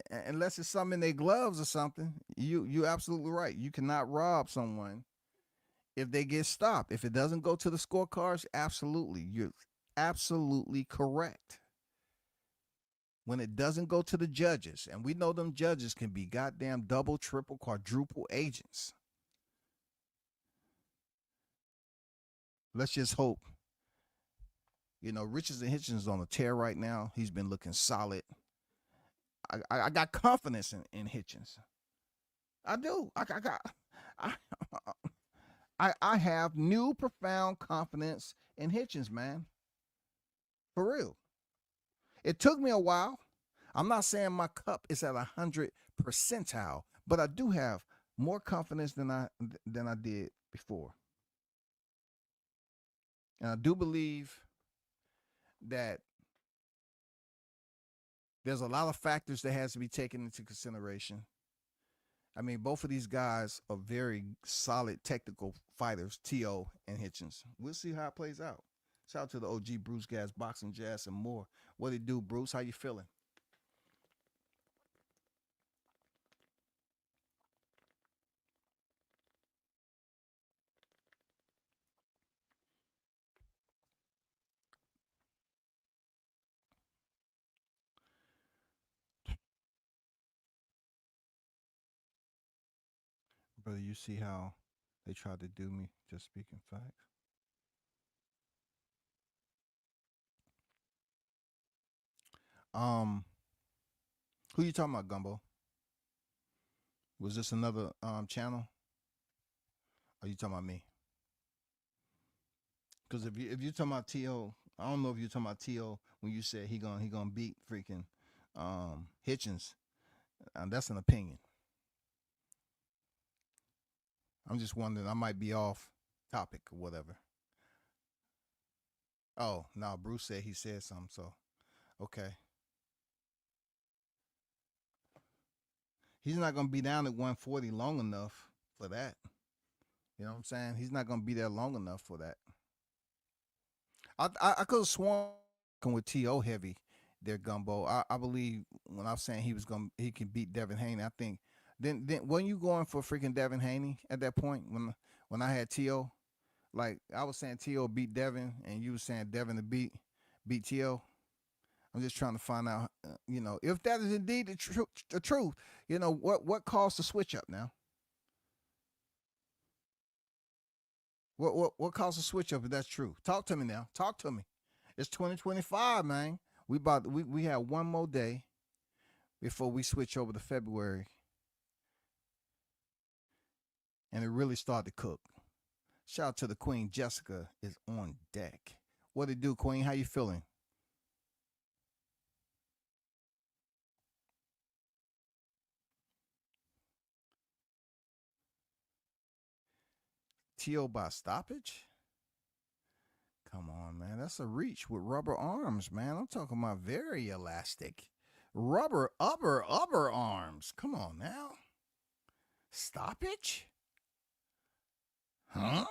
Unless it's something in their gloves or something. You absolutely right. You cannot rob someone if they get stopped. If it doesn't go to the scorecards, absolutely. You're absolutely correct. When it doesn't go to the judges, and we know them judges can be goddamn double, triple, quadruple agents. Let's just hope. You know, Richards and Hitchens is on a tear right now. He's been looking solid. I got confidence in Hitchens. I do. I have new profound confidence in Hitchens, man. For real. It took me a while. I'm not saying my cup is at 100 percentile, but I do have more confidence than I did before. And I do believe that there's a lot of factors that has to be taken into consideration. I mean, both of these guys are very solid technical fighters, T.O. and Hitchens. We'll see how it plays out. Shout out to the OG Bruce Gas, Boxing Jazz, and more. What it do, Bruce? How you feeling? Brother, you see how they tried to do me, just speaking facts? Who you talking about, Gumbo? Was this another channel? Or you talking about me? Because if you talking about T.O., I don't know if you're talking about T.O. when you said he gonna beat freaking Hitchens. That's an opinion. I'm just wondering, I might be off topic or whatever. Oh, no, Bruce said he said something, so okay. He's not gonna be down at 140 long enough for that. You know what I'm saying? He's not gonna be there long enough for that. I could have sworn with T.O. heavy there, Gumbo. I believe when I was saying he can beat Devin Haney. I think then when you going for freaking Devin Haney at that point when I had T.O. Like I was saying T.O. beat Devin and you were saying Devin to beat T.O. I'm just trying to find out, if that is indeed the truth. You know what caused the switch up now? What caused the switch up if that's true? Talk to me now. Talk to me. It's 2025, man. We have one more day before we switch over to February, and it really started to cook. Shout out to the Queen. Jessica is on deck. What it do, Queen? How you feeling? T.O. by stoppage? Come on, man. That's a reach with rubber arms, man. I'm talking about very elastic. Rubber upper arms. Come on now. Stoppage? Huh?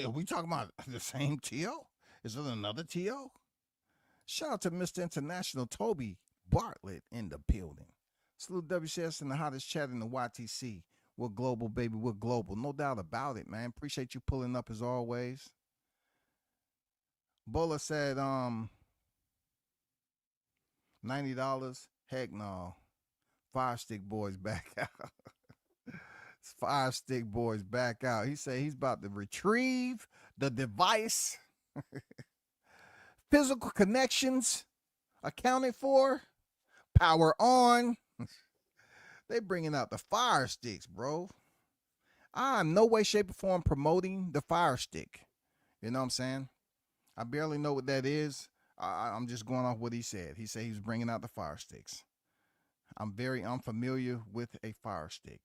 Are we talking about the same T.O.? Is it another T.O.? Shout out to Mr. International Toby Bartlett in the building. Salute WCS and the hottest chat in the YTC. We're global, baby. We're global. No doubt about it, man. Appreciate you pulling up as always. Bola said, $90. Heck no. 5 Stick Boys back out. 5 Stick Boys back out. He said he's about to retrieve the device. Physical connections accounted for, power on. They bringing out the fire sticks, bro. I'm no way, shape, or form promoting the fire stick. You know what I'm saying? I barely know what that is. I'm just going off what he said. He said he was bringing out the fire sticks. I'm very unfamiliar with a fire stick.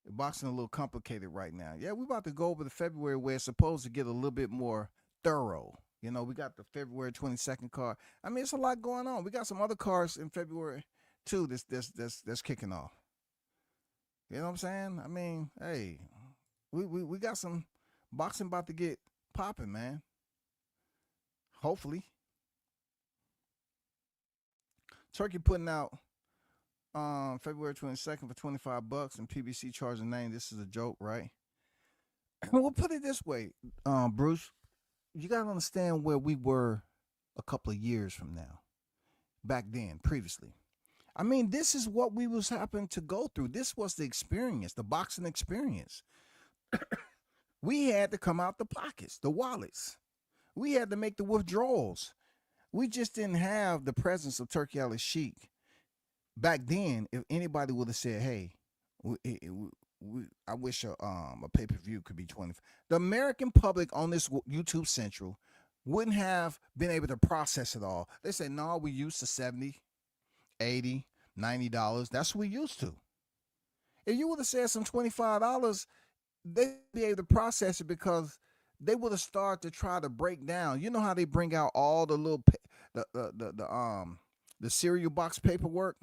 The boxing a little complicated right now. Yeah, we're about to go over the February where it's supposed to get a little bit more thorough. You know, we got the February 22nd card. I mean, it's a lot going on. We got some other cards in February too. That's kicking off. You know what I'm saying? I mean, hey, we got some boxing about to get popping, man. Hopefully. Turkey putting out February 22nd for $25 and PBC charging 90. This is a joke, right? We'll put it this way, Bruce. You got to understand where we were a couple of years from now. Back then, previously. I mean, this is what we was happening to go through. This was the experience, the boxing experience. We had to come out the pockets, the wallets. We had to make the withdrawals. We just didn't have the presence of Turkey Al-Sheikh. Back then, if anybody would have said, hey, I wish a pay-per-view could be 20. The American public on this YouTube Central wouldn't have been able to process it all. They say, no, we used to $70, $80, $90. That's what we used to. If you would have said some $25, they'd be able to process it because they would have started to try to break down. You know how they bring out all the little the cereal box paperwork,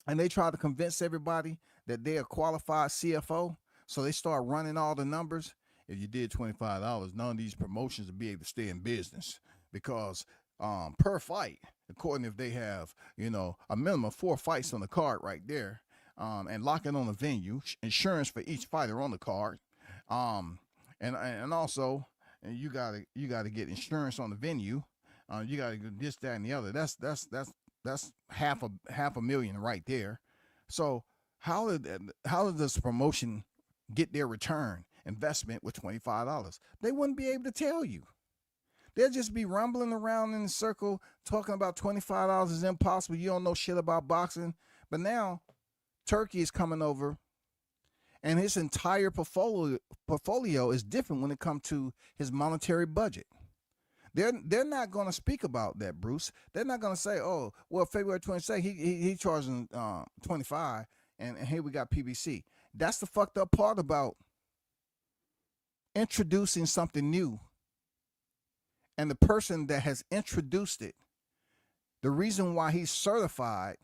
and they try to convince everybody that they're a qualified CFO. So they start running all the numbers. If you did $25, none of these promotions would be able to stay in business because per fight, according if they have, you know, a minimum of 4 fights on the card right there, and locking on the venue, insurance for each fighter on the card, and also, and you gotta get insurance on the venue, you gotta do this, that, and the other. That's half a million right there. So how did this promotion get their return investment with $25? They wouldn't be able to tell you. They'll just be rumbling around in a circle talking about $25 is impossible. You don't know shit about boxing. But now Turkey is coming over, and his entire portfolio is different when it comes to his monetary budget. They're not going to speak about that, Bruce. They're not going to say, oh, well, February 22nd, he charging 25, and here we got PBC. That's the fucked up part about introducing something new. And the person that has introduced it, the reason why he's certified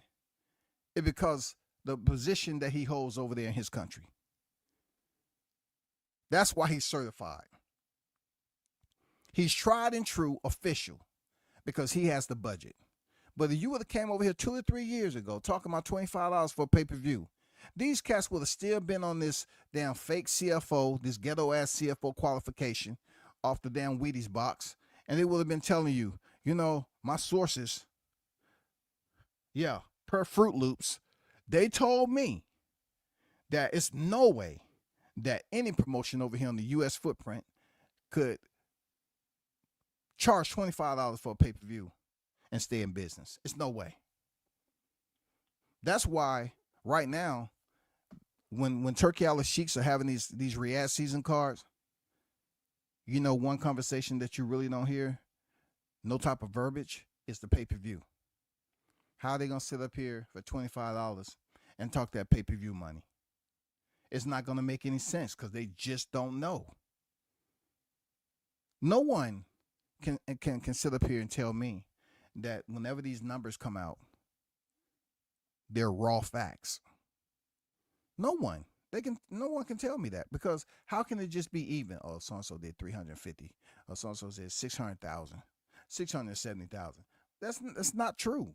is because the position that he holds over there in his country. That's why he's certified. He's tried and true official because he has the budget. But if you would have came over here 2 or 3 years ago talking about $25 for a pay-per-view, these cats would have still been on this damn fake CFO, this ghetto-ass CFO qualification off the damn Wheaties box, and they would have been telling you, you know, my sources, yeah, per Fruit Loops, they told me that it's no way that any promotion over here on the U.S. footprint could charge $25 for a pay-per-view and stay in business. It's no way. That's why right now, when Turkey Al-Sheikhs are having these Riyadh season cards, you know, one conversation that you really don't hear, no type of verbiage, is the pay-per-view. How are they going to sit up here for $25 and talk that pay-per-view money? It's not going to make any sense because they just don't know. No one can sit up here and tell me that whenever these numbers come out, they're raw facts. No one can tell me that, because how can it just be even? Oh, so and so did 350, or so and so did 600,000, 670,000. That's not true.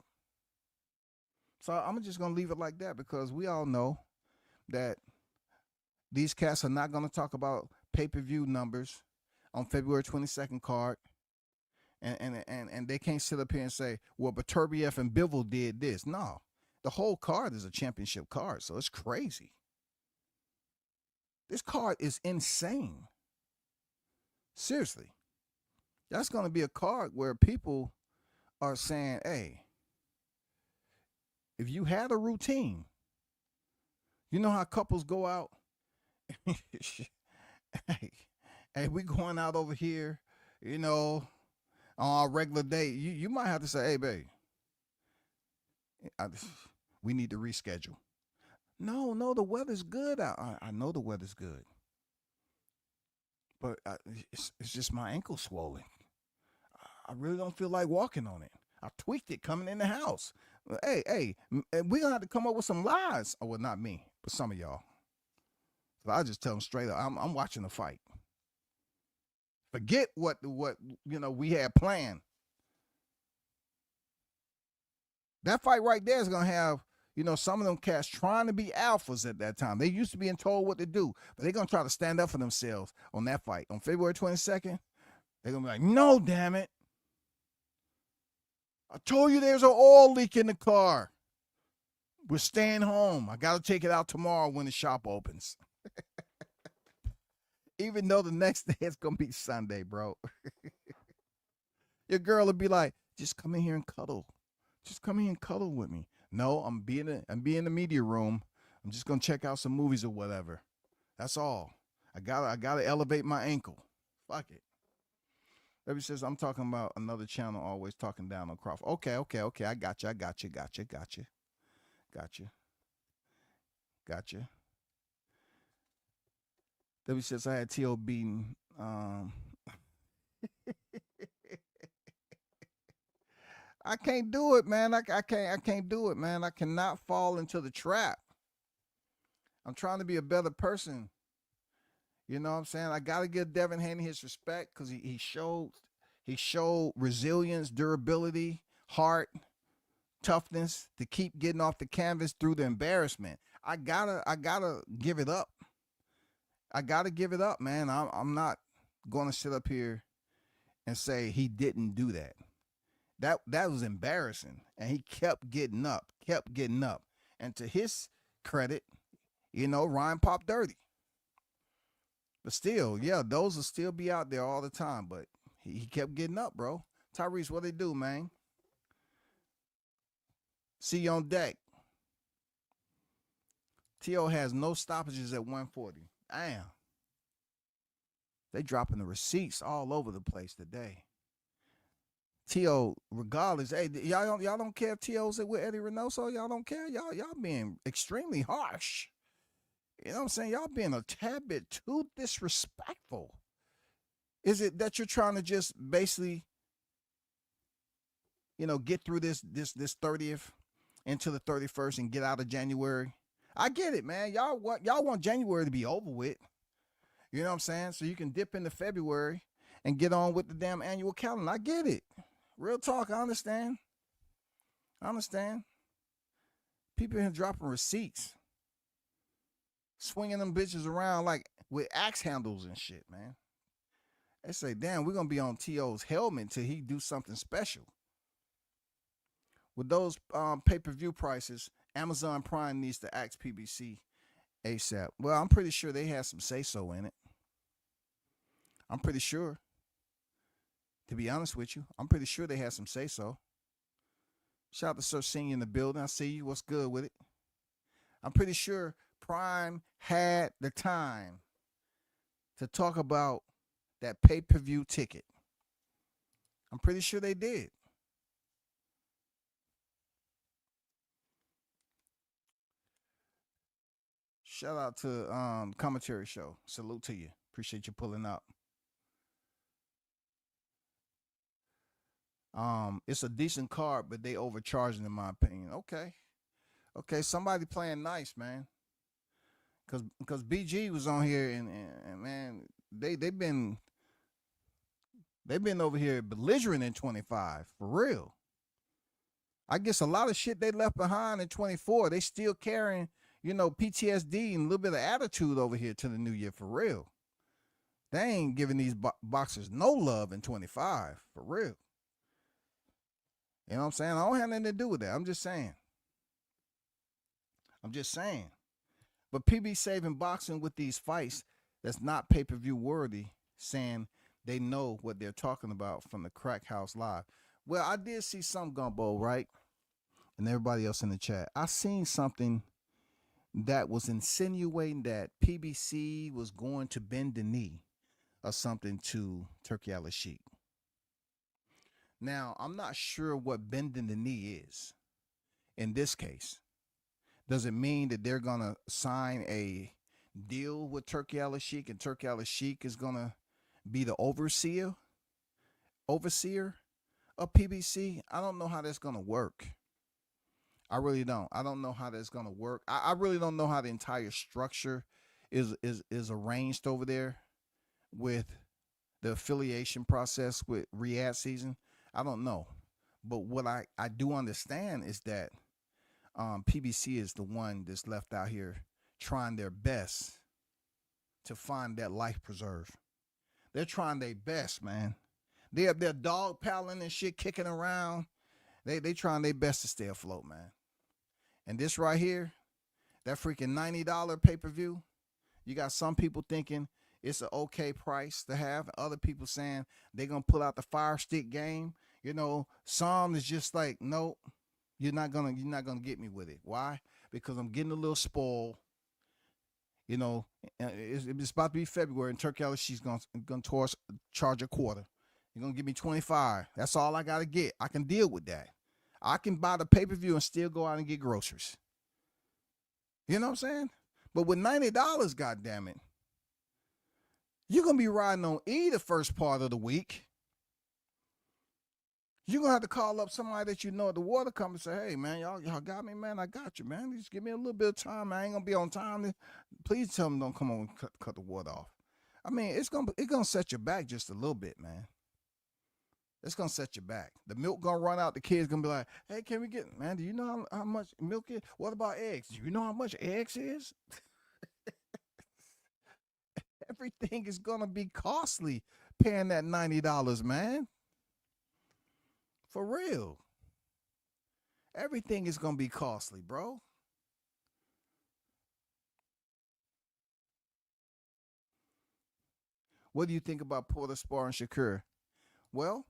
So I'm just gonna leave it like that, because we all know that these cats are not gonna talk about pay-per-view numbers on February 22nd card. And they can't sit up here and say, well, but Turbiev and Bivol did this. No, the whole card is a championship card, so it's crazy. This card is insane. Seriously. That's going to be a card where people are saying, hey, if you had a routine, you know how couples go out? hey, hey, we going out over here, you know, on our regular day. You might have to say, hey, babe, I, we need to reschedule. No, the weather's good. I know the weather's good, but it's just my ankle swollen. I really don't feel like walking on it. I tweaked it coming in the house. Hey, we're gonna have to come up with some lies. Oh, well, not me, but some of y'all. So I just tell them straight up, I'm watching the fight. Forget what we had planned. That fight right there is gonna have some of them cats trying to be alphas at that time. They used to being told what to do, but they're gonna try to stand up for themselves on that fight on February 22nd. They're gonna be like, no, damn it. I told you there's an oil leak in the car. We're staying home. I got to take it out tomorrow when the shop opens. Even though the next day it's going to be Sunday, bro. Your girl will be like, just come in here and cuddle. Just come in here and cuddle with me. No, I'm being in the media room. I'm just going to check out some movies or whatever. That's all. I gotta elevate my ankle. Fuck it. Debbie says, I'm talking about another channel always talking down on Crawford. Okay. I got you. Debbie says, I had T.O. beaten. I can't do it, man. I can't do it, man. I cannot fall into the trap. I'm trying to be a better person. You know what I'm saying? I got to give Devin Haney his respect because he showed resilience, durability, heart, toughness to keep getting off the canvas through the embarrassment. I gotta give it up. I gotta give it up, man. I'm not going to sit up here and say he didn't do that. That was embarrassing, and he kept getting up. And to his credit, Ryan popped dirty. But still, yeah, those will still be out there all the time. But he kept getting up, bro. Tyrese, what they do, man? See you on deck. T.O. has no stoppages at 140. Damn. They dropping the receipts all over the place today. T.O., regardless, hey, y'all don't care if T.O.'s with Eddie Reynoso? Y'all don't care? Y'all being extremely harsh. You know what I'm saying? Y'all being a tad bit too disrespectful. Is it that you're trying to just basically, get through this 30th into the 31st and get out of January? I get it, man. Y'all want January to be over with. You know what I'm saying? So you can dip into February and get on with the damn annual calendar. I get it. Real talk, I understand. People here dropping receipts. Swinging them bitches around like with axe handles and shit, man. They say, damn, we're going to be on T.O.'s helmet until he do something special. With those pay-per-view prices, Amazon Prime needs to ask PBC ASAP. Well, I'm pretty sure they had some say-so in it. I'm pretty sure. To be honest with you, I'm pretty sure they had some say-so. Shout out to Sir Senior in the building. I see you. What's good with it? I'm pretty sure Prime had the time to talk about that pay-per-view ticket. I'm pretty sure they did. Shout out to Commentary Show. Salute to you. Appreciate you pulling up. It's a decent card, but they overcharging in my opinion. Okay, somebody playing nice, man. Cause BG was on here and man, they've been over here belligerent in 25 for real. I guess a lot of shit they left behind in 24, they still carrying, PTSD and a little bit of attitude over here to the new year for real. They ain't giving these boxers no love in 25 for real. You know what I'm saying? I don't have nothing to do with that. I'm just saying. But PB saving boxing with these fights that's not pay-per-view worthy, saying they know what they're talking about from the Crack House Live. Well, I did see some Gumbo, right? And everybody else in the chat. I seen something that was insinuating that PBC was going to bend the knee or something to Turkey Al-Sheikh. Now, I'm not sure what bending the knee is in this case. Does it mean that they're going to sign a deal with Turkey Al-Sheikh and Turkey Al-Sheikh is going to be the overseer of PBC? I don't know how that's going to work. I really don't. I don't know how that's going to work. I really don't know how the entire structure is arranged over there with the affiliation process with Riyadh season. I don't know. But what I do understand is that PBC is the one that's left out here trying their best to find that life preserve. They're trying their best, man. They're dog paddling and shit, kicking around. They trying their best to stay afloat, man. And this right here, that freaking $90 pay-per-view, you got some people thinking it's an okay price to have. Other people saying they're going to pull out the fire stick game. You know, some is just like, nope, you're not gonna get me with it. Why? Because I'm getting a little spoiled. You know, it's about to be February, and Turkey Al-Sheikh's going to charge a quarter. You're going to give me 25. That's all I got to get. I can deal with that. I can buy the pay-per-view and still go out and get groceries. You know what I'm saying? But with $90, goddammit, you're going to be riding on E the first part of the week. You're going to have to call up somebody that you know at the water company and say, hey, man, y'all got me, man. I got you, man. Just give me a little bit of time. I ain't going to be on time. Please tell me don't come on and cut the water off. I mean, it's gonna set you back just a little bit, man. It's going to set you back. The milk going to run out. The kids going to be like, hey, can we get, man, do you know how much milk is? What about eggs? Do you know how much eggs is? Everything is going to be costly paying that $90, man. For real. Everything is going to be costly, bro. What do you think about Porter, Spar, and Shakur? Well,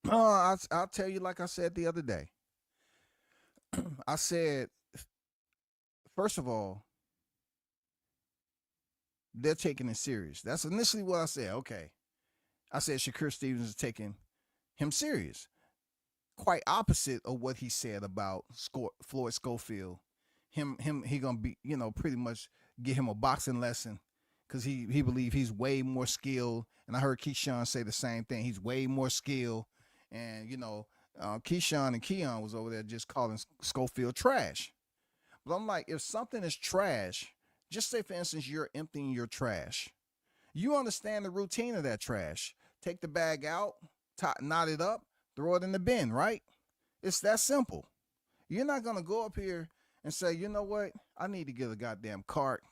I'll tell you like I said the other day. I said, first of all, they're taking it serious. That's initially what I said. Okay. I said Shakur Stevens is taking him serious. Quite opposite of what he said about Floyd Schofield. He gonna be, pretty much get him a boxing lesson because he believe he's way more skilled. And I heard Keyshawn say the same thing. He's way more skilled. And, Keyshawn and Keon was over there just calling Schofield trash. But I'm like, if something is trash, just say, for instance, you're emptying your trash. You understand the routine of that trash. Take the bag out, knot it up, throw it in the bin, right? It's that simple. You're not going to go up here and say, you know what? I need to get a goddamn cart.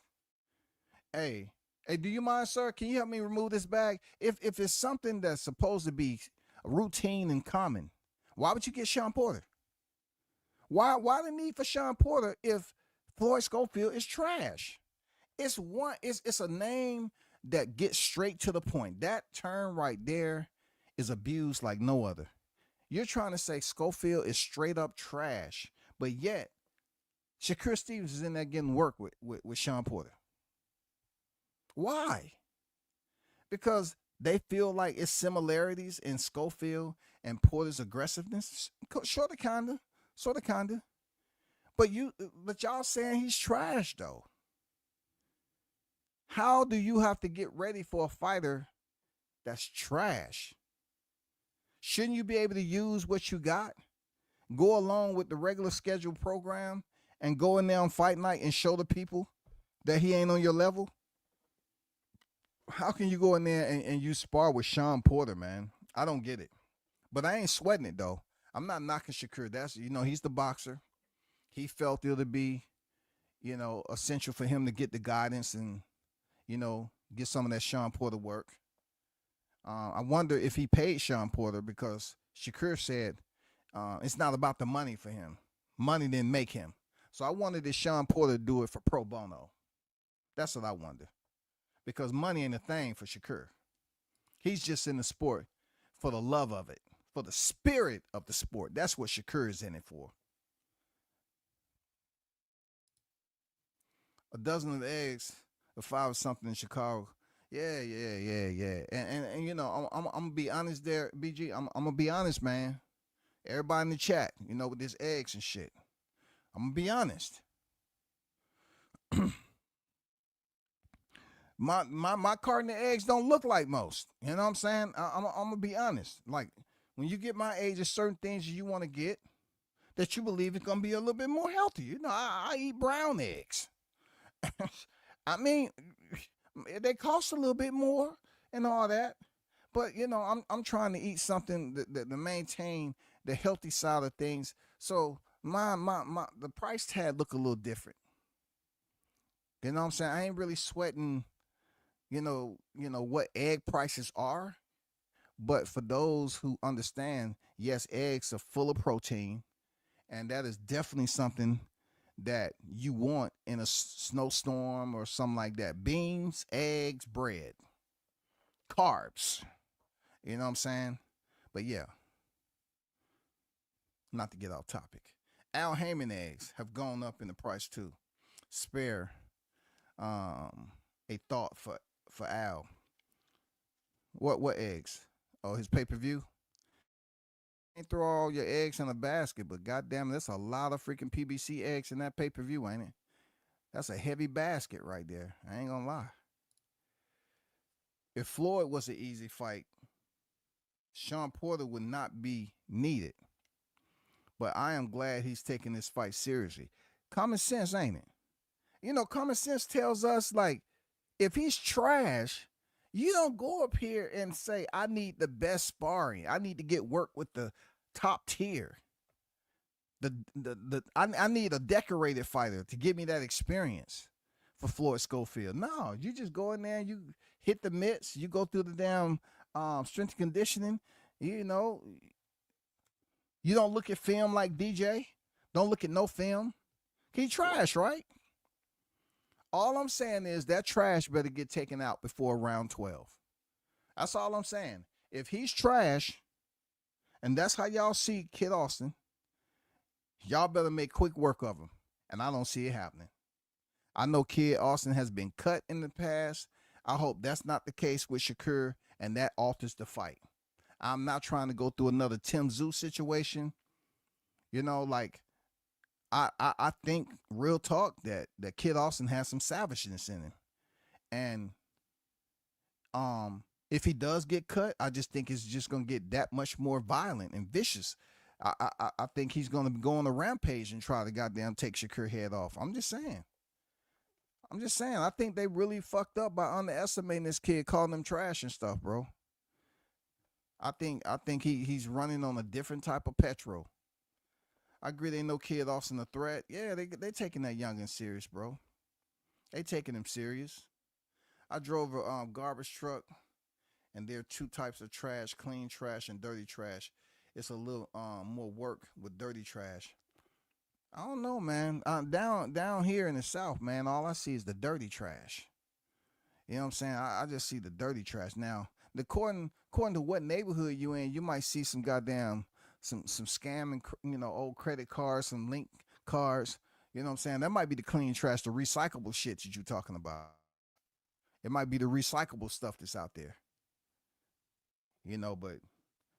Hey, do you mind, sir? Can you help me remove this bag? If it's something that's supposed to be routine and common, why would you get Sean Porter? Why the need for Sean Porter if Floyd Schofield is trash? It's a name that gets straight to the point. That term right there is abused like no other. You're trying to say Schofield is straight up trash, but yet Shakur Stevens is in there getting work with Sean Porter. Why? Because they feel like it's similarities in Schofield and Porter's aggressiveness. Sort of, kinda. But y'all saying he's trash though. How do you have to get ready for a fighter that's trash? Shouldn't you be able to use what you got? Go along with the regular scheduled program and go in there on fight night and show the people that he ain't on your level? How can you go in there and you spar with Sean Porter, man? I don't get it. But I ain't sweating it, though. I'm not knocking Shakur. That's, he's the boxer. He felt it would be, essential for him to get the guidance and, get some of that Sean Porter work. I wonder if he paid Sean Porter because Shakur said it's not about the money for him. Money didn't make him. So I wondered if Sean Porter do it for pro bono. That's what I wonder. Because money ain't a thing for Shakur. He's just in the sport for the love of it, for the spirit of the sport. That's what Shakur is in it for. A dozen of eggs, or 5 or something in Chicago. Yeah. And you know, I'm gonna be honest there, BG. I'm gonna be honest, man. Everybody in the chat, you know, with this eggs and shit. I'm gonna be honest. My carton of eggs don't look like most. You know what I'm saying? I'm gonna be honest. Like when you get my age, there's certain things you want to get that you believe is gonna be a little bit more healthy. You know, I eat brown eggs. I mean, they cost a little bit more and all that, but you know, I'm trying to eat something that to maintain the healthy side of things. So my the price tag look a little different. You know what I'm saying? I ain't really sweating, you know what egg prices are, but for those who understand, yes, eggs are full of protein, and that is definitely something that you want in a snowstorm or something like that. Beans, eggs, bread, carbs. You know what I'm saying? But yeah, not to get off topic. Al Heyman eggs have gone up in the price too. Spare a thought for Al. What eggs? Oh, his pay-per-view? Ain't throw all your eggs in a basket, but goddamn, that's a lot of freaking PBC eggs in that pay-per-view, ain't it? That's a heavy basket right there. I ain't gonna lie. If Floyd was an easy fight, Sean Porter would not be needed. But I am glad he's taking this fight seriously. Common sense, ain't it? You know, common sense tells us, like, if he's trash, you don't go up here and say, I need the best sparring. I need to get work with the top tier. I need a decorated fighter to give me that experience for Floyd Schofield. No, you just go in there and you hit the mitts. You go through the damn strength and conditioning. You know, you don't look at film like DJ. Don't look at no film. He trash, right? All I'm saying is that trash better get taken out before round 12. That's all I'm saying. If he's trash, and that's how y'all see Kid Austin, y'all better make quick work of him. And I don't see it happening. I know Kid Austin has been cut in the past. I hope that's not the case with Shakur, and that alters the fight. I'm not trying to go through another Tim Tszyu situation. You know, like, I think, real talk, that Kid Austin has some savageness in him. And if he does get cut, I just think it's just going to get that much more violent and vicious. I think he's going to go on a rampage and try to goddamn take Shakur head off. I'm just saying. I think they really fucked up by underestimating this kid, calling him trash and stuff, bro. I think he's running on a different type of petrol. I agree they know Kid Austin a threat. Yeah, they taking that youngin' serious, bro. They taking him serious. I drove a garbage truck, and there are 2 types of trash: clean trash and dirty trash. It's a little more work with dirty trash. I don't know, man. Down here in the South, man, all I see is the dirty trash. You know what I'm saying? I just see the dirty trash. Now, according to what neighborhood you in, you might see some goddamn some scamming, you know, old credit cards, some link cards. You know what I'm saying? That might be the clean trash, the recyclable shit that you're talking about. It might be the recyclable stuff that's out there. You know, but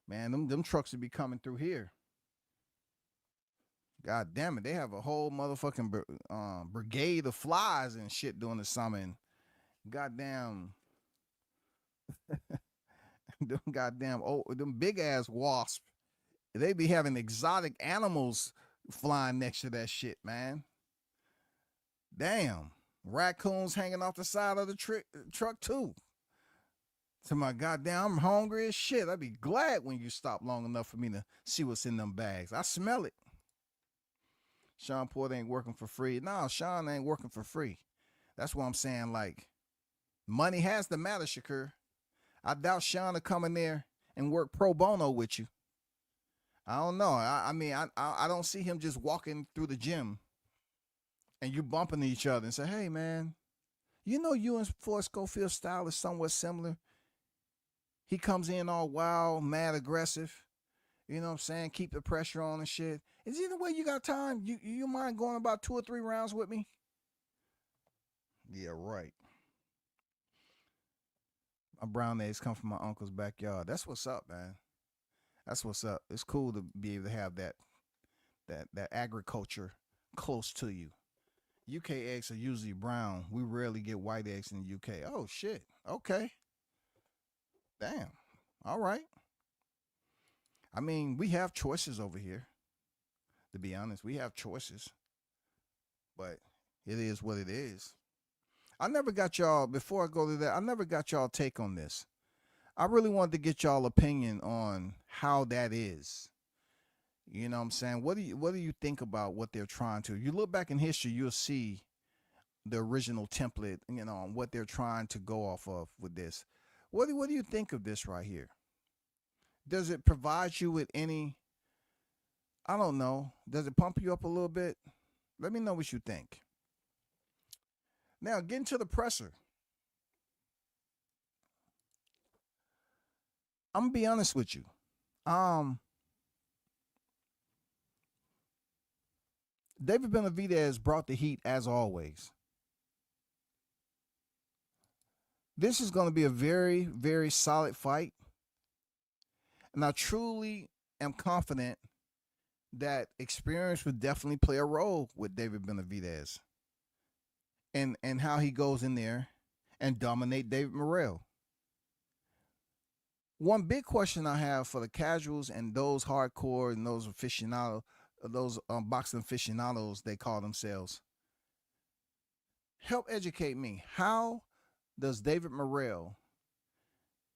man, them trucks would be coming through here. God damn it, they have a whole motherfucking brigade of flies and shit during the summer. And goddamn, them big ass wasps. They be having exotic animals flying next to that shit, man. Damn. Raccoons hanging off the side of the truck, too. To my goddamn, I'm hungry as shit. I'd be glad when you stop long enough for me to see what's in them bags. I smell it. Sean Porter ain't working for free. No, Sean ain't working for free. That's what I'm saying. Like, money has to matter, Shakur. I doubt Sean will come in there and work pro bono with you. I don't know. I mean, I don't see him just walking through the gym and you bumping each other and say, hey, man, you know you and Floyd Schofield's style is somewhat similar. He comes in all wild, mad, aggressive. You know what I'm saying? Keep the pressure on and shit. Is either way you got time? You mind going about 2 or 3 rounds with me? Yeah, right. My brown eggs come from my uncle's backyard. That's what's up, man. That's what's up. It's cool to be able to have that agriculture close to you. UK eggs are usually brown. We rarely get white eggs in the UK. Oh shit. Okay. Damn. All right. I mean, we have choices over here. To be honest, we have choices. But it is what it is. I never got y'all, before I go to that, I never got y'all take on this. I really wanted to get y'all opinion on how that is. You know what I'm saying? What do you think about what they're trying to? You look back in history, you'll see the original template, you know, what they're trying to go off of with this. What do you think of this right here? Does it provide you with any, I don't know, does it pump you up a little bit? Let me know what you think. Now, getting to the presser. I'm gonna be honest with you. David Benavidez brought the heat as always. This is going to be a very, very solid fight. And I truly am confident that experience would definitely play a role with David Benavidez and how he goes in there and dominate David Morrell. One big question I have for the casuals and those hardcore and those aficionados, those boxing aficionados, they call themselves. Help educate me. How does David Morrell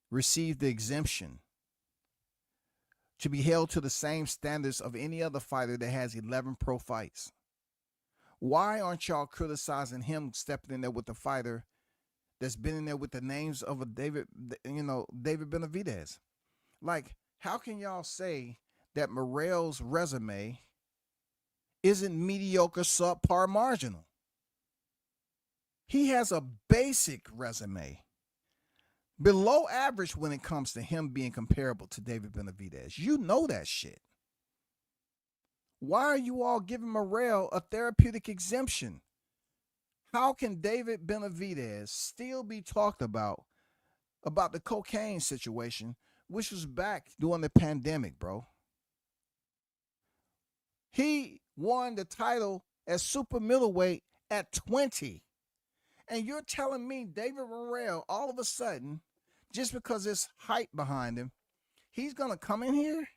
receive the exemption to be held to the same standards of any other fighter that has 11 pro fights? Why aren't y'all criticizing him stepping in there with the fighter that's been in there with the names of a David Benavidez? Like, how can y'all say that Morrell's resume isn't mediocre, subpar, marginal? He has a basic resume, below average when it comes to him being comparable to David Benavidez. You know that shit. Why are you all giving Morrell a therapeutic exemption? How can David Benavidez still be talked about the cocaine situation, which was back during the pandemic, bro? He won the title as super middleweight at 20. And you're telling me David Morrell, all of a sudden, just because there's hype behind him, he's going to come in here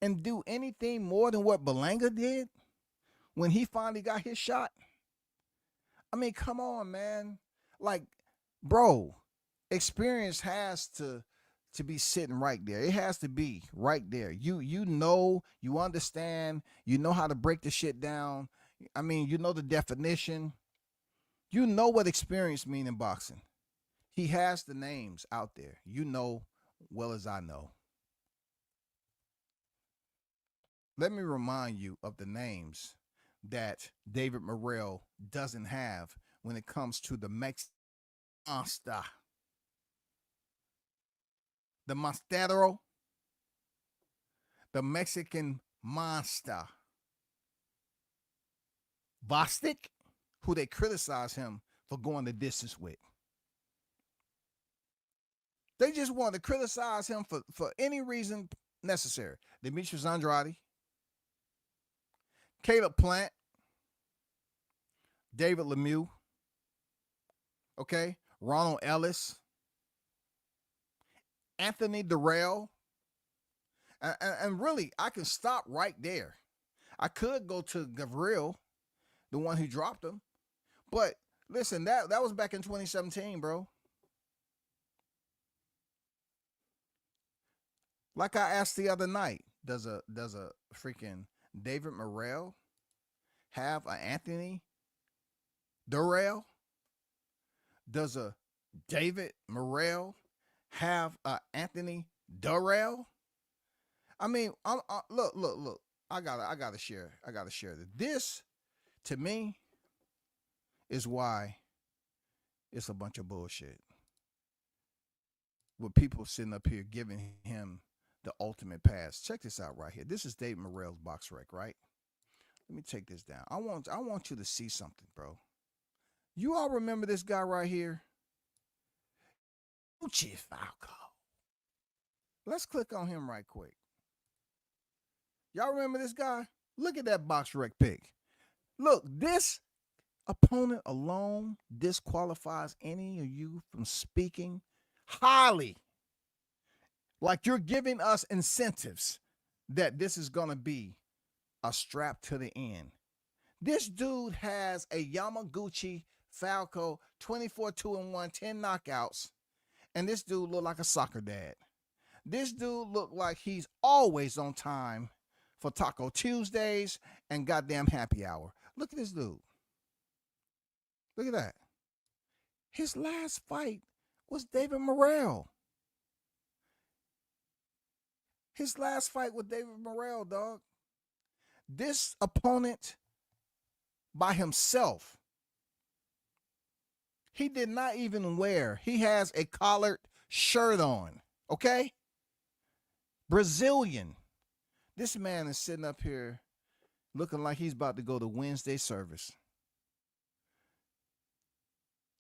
and do anything more than what Belanga did when he finally got his shot? I mean, come on, man. Like, bro, experience has to be sitting right there. It has to be right there. You know, you understand, you know how to break the shit down. I mean, you know the definition. You know what experience means in boxing. He has the names out there. You know well as I know. Let me remind you of the names that David Morrell doesn't have when it comes to the Mexican monster. The Monstero. The Mexican monster. Bostic, who they criticize him for going the distance with. They just want to criticize him for any reason necessary. Demetrius Andrade, Caleb Plant, David Lemieux, okay, Ronald Ellis, Anthony Durrell, and really, I can stop right there. I could go to Gavril, the one who dropped him, but listen, that was back in 2017, bro. Like I asked the other night, does a freaking David Morrell have an Anthony Durrell? Does a David Morrell have a Anthony Durrell? I mean, look. I gotta share this. This, to me, is why it's a bunch of bullshit. with people sitting up here giving him the ultimate pass. Check this out right here. This is Dave Morrell's box rec, right? Let me take this down. I want you to see something, bro. You all remember this guy right here? Gucci Falco. Let's click on him right quick. Y'all remember this guy? Look at that box rec pick. Look, this opponent alone disqualifies any of you from speaking highly. Like you're giving us incentives that this is going to be a strap to the end. This dude has a Yamaguchi Falco 24-2-1, 10 knockouts. And this dude look like a soccer dad. This dude look like he's always on time for Taco Tuesdays and goddamn happy hour. Look at this dude. Look at that. His last fight was David Morrell. His last fight with David Morrell, dog. This opponent by himself, he did not even wear. He has a collared shirt on, okay? Brazilian. This man is sitting up here looking like he's about to go to Wednesday service.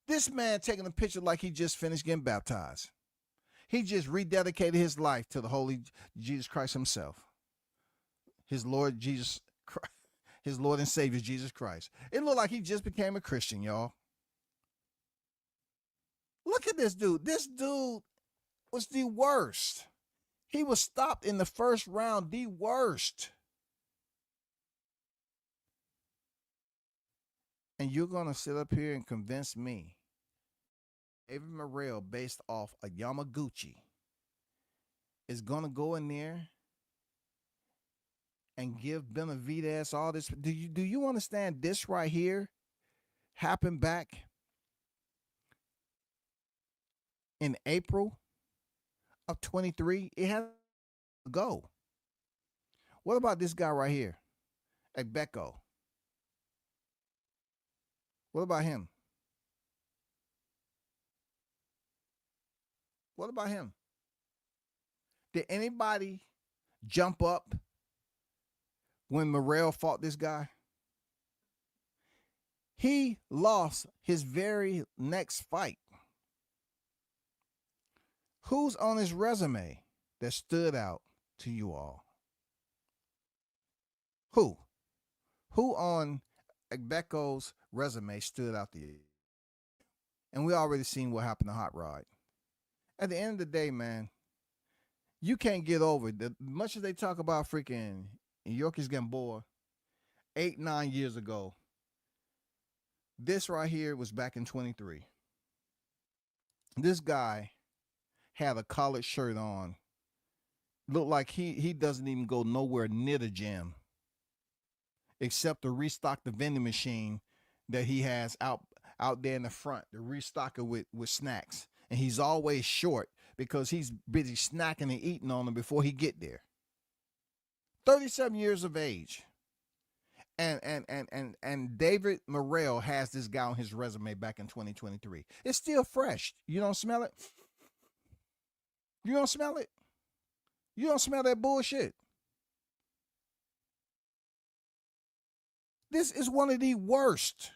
This man taking a picture like he just finished getting baptized. He just rededicated his life to the Holy Jesus Christ himself. His Lord Jesus Christ, his Lord and Savior Jesus Christ. It looked like he just became a Christian, y'all. Look at this dude. This dude was the worst. He was stopped in the first round, the worst. And you're going to sit up here and convince me David Morrell, based off a Yamaguchi, is going to go in there and give Benavidez all this? Do you understand this right here happened back in April of 23? It had to go. What about this guy right here, Ekbeko? What about him? What about him? Did anybody jump up when Morrell fought this guy? He lost his very next fight. Who's on his resume that stood out to you all? Who? Who on Ekbeko's resume stood out to you? And we already seen what happened to Hot Rod. At the end of the day, man, you can't get over it. Much as they talk about freaking Yorkis Gamboa 8-9 years ago, this right here was back in 23. This guy had a collared shirt on. Looked like he doesn't even go nowhere near the gym except to restock the vending machine that he has out there in the front, to restock it with snacks. And he's always short because he's busy snacking and eating on them before he get there. 37 years of age. And David Morrell has this guy on his resume back in 2023. It's still fresh. You don't smell it? You don't smell it? You don't smell that bullshit? This is one of the worst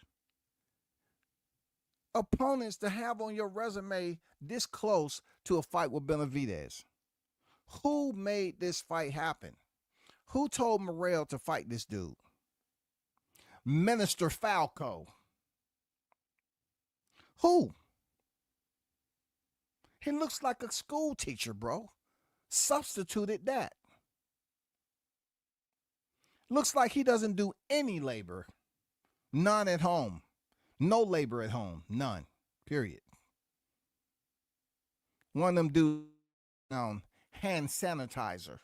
opponents to have on your resume this close to a fight with Benavidez. Who made this fight happen? Who told Morrell to fight this dude? Minister Falco. Who? He looks like a school teacher, bro. Substituted that. Looks like he doesn't do any labor. None at home. No labor at home. None. Period. One of them dudes on hand sanitizer.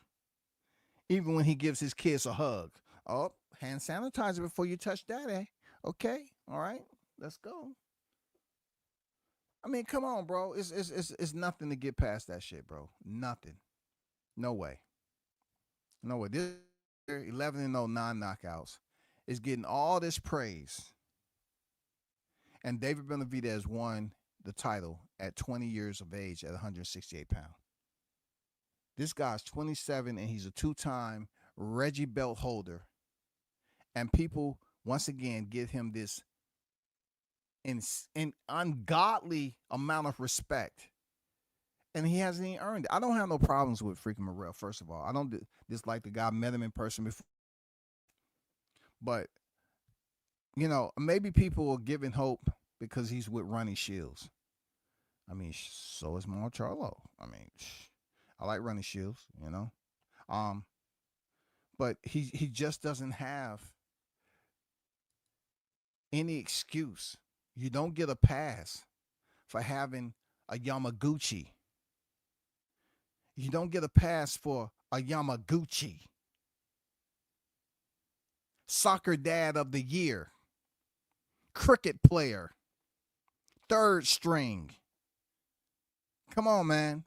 Even when he gives his kids a hug. Oh, hand sanitizer before you touch daddy. Okay. All right. Let's go. I mean, come on, bro. It's nothing to get past that shit, bro. Nothing. No way. No way. This 11-0 knockouts is getting all this praise. And David Benavidez won the title at 20 years of age at 168 pounds. This guy's 27 and he's a two-time Reggie belt holder. And people, once again, give him this an ungodly amount of respect. And he hasn't even earned it. I don't have no problems with freaking Morrell, first of all. I don't dislike the guy. I met him in person before. But, you know, maybe people are giving hope because he's with Ronnie Shields. I mean, so is Charlo. I mean, I like Ronnie Shields, you know. But he just doesn't have any excuse. You don't get a pass for having a Yamaguchi. You don't get a pass for a Yamaguchi. Soccer dad of the year. Cricket player. Third string. Come on, man.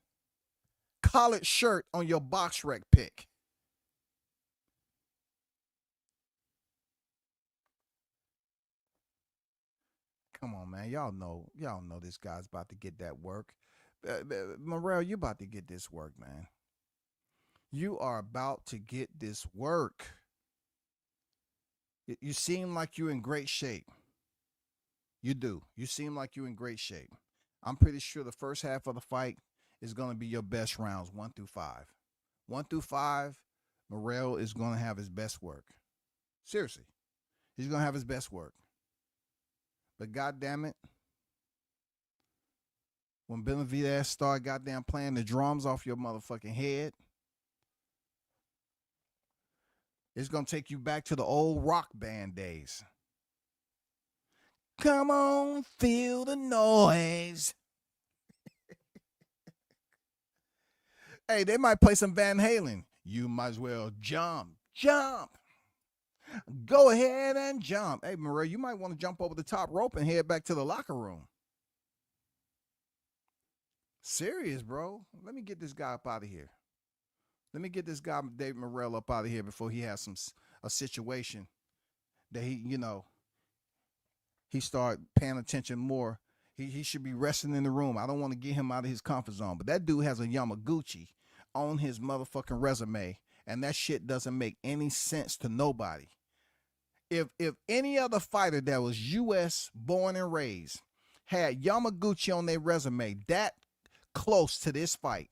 Collared shirt on your box rec pick. Come on, man. Y'all know this guy's about to get that work. Morrell, you about to get this work, man. You are about to get this work. You seem like you're in great shape. You do. You seem like you're in great shape. I'm pretty sure the first half of the fight is going to be your best rounds, 1 through 5. 1 through 5, Morrell is going to have his best work. Seriously. He's going to have his best work. But goddamn it, when Benavidez started goddamn playing the drums off your motherfucking head, it's going to take you back to the old rock band days. Come on, feel the noise. Hey, they might play some Van Halen. You might as well jump. Go ahead and jump. Hey, Morrell, you might want to jump over the top rope and head back to the locker room. Serious, bro. Let me get this guy up out of here. Let me get this guy, David Morrell, up out of here before he has a situation that he start paying attention more. He should be resting in the room. I don't want to get him out of his comfort zone. But that dude has a Yamaguchi on his motherfucking resume, and that shit doesn't make any sense to nobody. If any other fighter that was U.S. born and raised had Yamaguchi on their resume that close to this fight,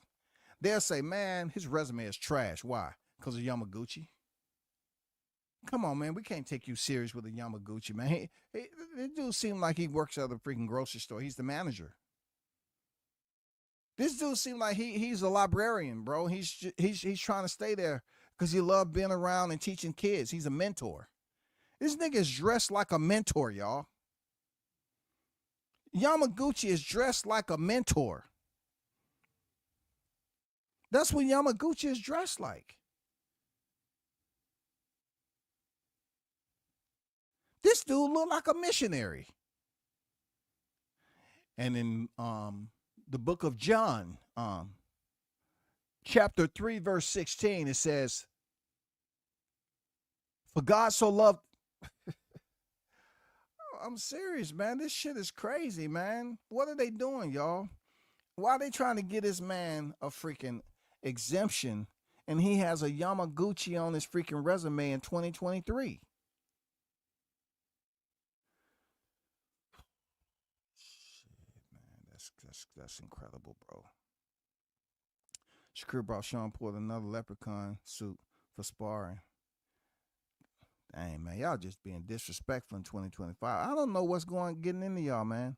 they'll say, man, his resume is trash. Why? Because of Yamaguchi? Come on, man. We can't take you serious with a Yamaguchi, man. This dude seems like he works at a freaking grocery store. He's the manager. This dude seems like he's a librarian, bro. He's trying to stay there because he loves being around and teaching kids. He's a mentor. This nigga is dressed like a mentor, y'all. Yamaguchi is dressed like a mentor. That's what Yamaguchi is dressed like. This dude look like a missionary. And in the book of John, chapter 3, verse 16, it says, for God so loved... I'm serious, man. This shit is crazy, man. What are they doing, y'all? Why are they trying to get this man a freaking exemption and he has a Yamaguchi on his freaking resume in 2023? That's incredible, bro. Shakur brought Sean pulled another leprechaun suit for sparring. Dang, man, y'all just being disrespectful in 2025. I don't know what's getting into y'all, man.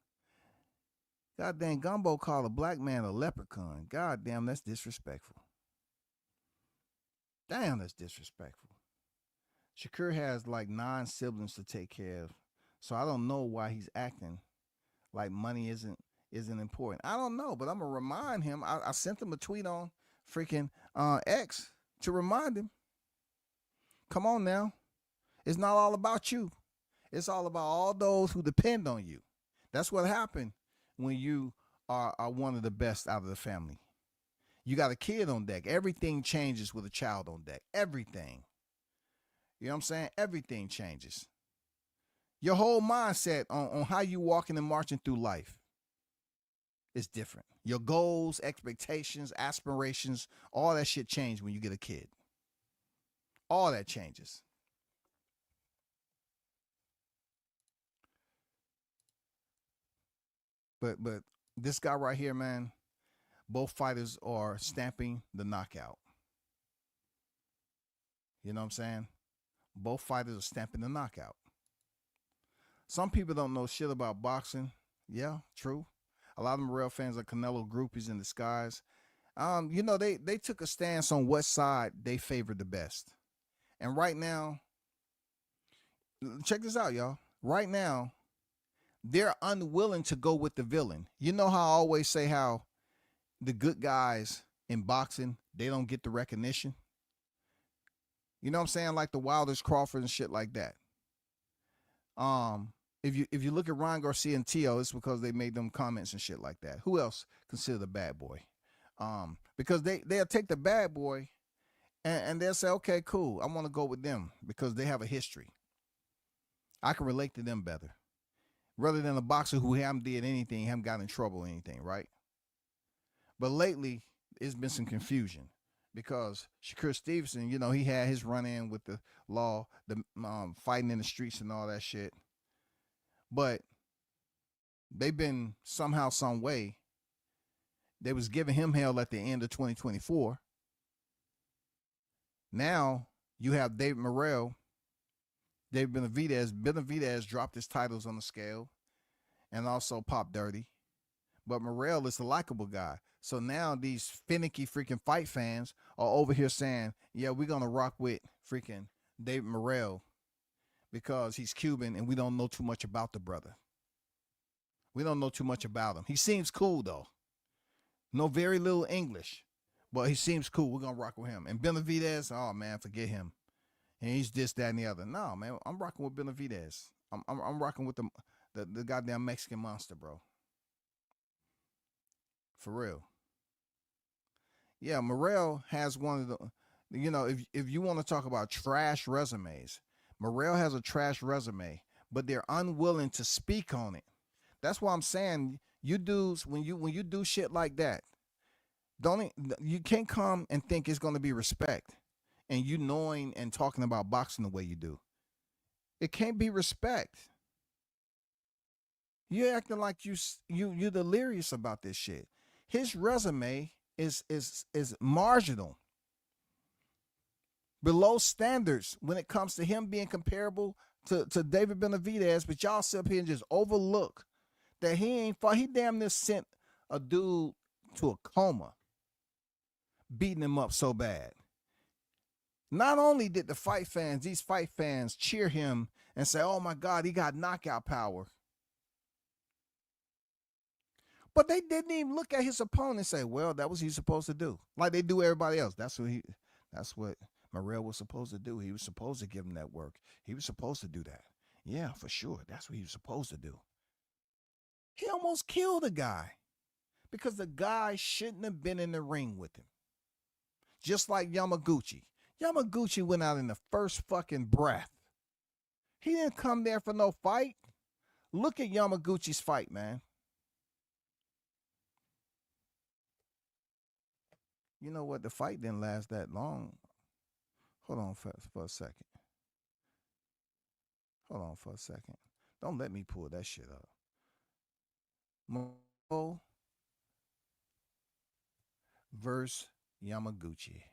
Goddamn, Gumbo called a black man a leprechaun. Goddamn, that's disrespectful. Damn, that's disrespectful. Shakur has like 9 siblings to take care of, so I don't know why he's acting like money isn't important. I don't know, but I'm gonna remind him. I sent him a tweet on freaking X to remind him. Come on now. It's not all about you. It's all about all those who depend on you. That's what happened when you are one of the best out of the family. You got a kid on deck. Everything changes with a child on deck. Everything. You know what I'm saying? Everything changes. Your whole mindset on how you walking and marching through life. is different. Your goals, expectations, aspirations, all that shit change when you get a kid. All that changes. But this guy right here, man, both fighters are stamping the knockout. You know what I'm saying? Both fighters are stamping the knockout. Some people don't know shit about boxing. Yeah, true. A lot of Morrell fans are Canelo groupies in disguise. You know, they took a stance on what side they favored the best. And right now, check this out, y'all. Right now, they're unwilling to go with the villain. You know how I always say how the good guys in boxing, they don't get the recognition? You know what I'm saying? Like the Wilders, Crawford, and shit like that. If you look at Ryan Garcia and Tio, it's because they made them comments and shit like that. Who else considered a bad boy? Because they'll take the bad boy and they'll say, okay, cool, I want to go with them because they have a history. I can relate to them better. Rather than a boxer who haven't did anything, haven't gotten in trouble or anything, right? But lately, it's been some confusion because Shakur Stevenson, you know, he had his run-in with the law, the fighting in the streets and all that shit. But they've been somehow, some way, they was giving him hell at the end of 2024. Now you have David Morrell, David Benavidez. Benavidez dropped his titles on the scale and also Pop Dirty. But Morrell is the likable guy. So now these finicky freaking fight fans are over here saying, yeah, we're going to rock with freaking David Morrell because he's Cuban and we don't know too much about the brother. We don't know too much about him. He seems cool, though. Know very little English, but he seems cool. We're going to rock with him. And Benavidez, oh, man, forget him. And he's this, that, and the other. No, man, I'm rocking with Benavidez. I'm rocking with the goddamn Mexican monster, bro. For real. Yeah, Morrell has one of the, you know, if you want to talk about trash resumes, Morrell has a trash resume, but they're unwilling to speak on it. That's why I'm saying you dudes, when you do shit like that, you can't come and think it's going to be respect, and you knowing and talking about boxing the way you do. It can't be respect. You're acting like you're delirious about this shit. His resume is marginal, below standards when it comes to him being comparable to David Benavidez, but y'all sit up here and just overlook that he ain't fought. He damn near sent a dude to a coma, beating him up so bad. Not only did these fight fans cheer him and say, oh my God, he got knockout power, but they didn't even look at his opponent and say, well, that was he supposed to do. Like they do everybody else. That's what Morrell was supposed to do. He was supposed to give him that work. He was supposed to do that. Yeah, for sure. That's what he was supposed to do. He almost killed a guy because the guy shouldn't have been in the ring with him. Just like Yamaguchi. Yamaguchi went out in the first fucking breath. He didn't come there for no fight. Look at Yamaguchi's fight, man. You know what? The fight didn't last that long. Hold on for a second. Hold on for a second. Don't let me pull that shit up. Morrell versus Yamaguchi.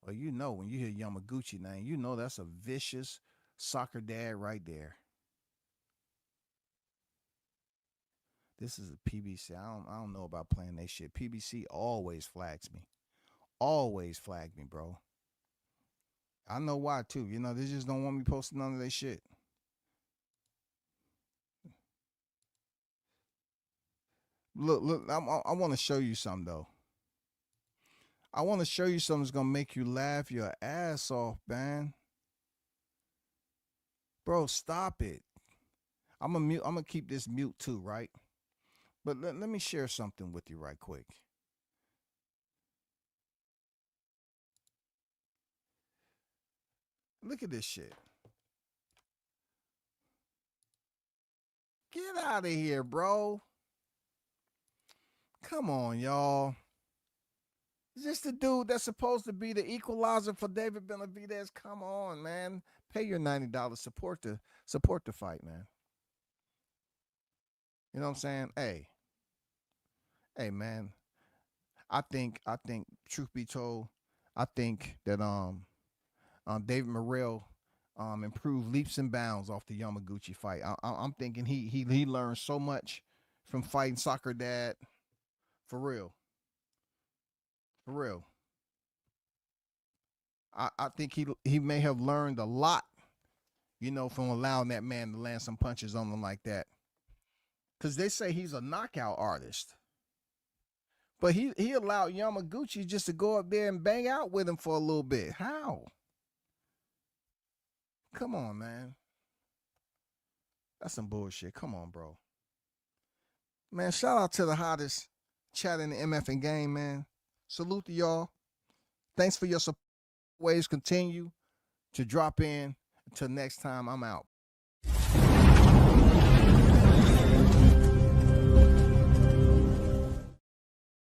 Well, you know, when you hear Yamaguchi name, you know that's a vicious soccer dad right there. This is a PBC. I don't know about playing that shit. PBC always flags me. Always flag me, bro. I know why too. You know, they just don't want me posting none of their shit. Look, I want to show you something though. I want to show you something that's gonna make you laugh your ass off, man. Bro, stop it. I'm gonna keep this mute too, right? But let me share something with you right quick. Look at this shit. Get out of here, bro. Come on, y'all. Is this the dude that's supposed to be the equalizer for David Benavidez? Come on, man. Pay your $90. Support the fight, man. You know what I'm saying? Hey, man. I think, truth be told, I think that David Morrell improved leaps and bounds off the Yamaguchi fight. I'm thinking he learned so much from fighting Soccer Dad. For real. For real. I think he may have learned a lot, from allowing that man to land some punches on him like that. Because they say he's a knockout artist. But he allowed Yamaguchi just to go up there and bang out with him for a little bit. How? Come on, man. That's some bullshit. Come on, bro. Man, shout out to the hottest chat in the MF game, man. Salute to y'all. Thanks for your support. Ways continue to drop in. Until next time, I'm out.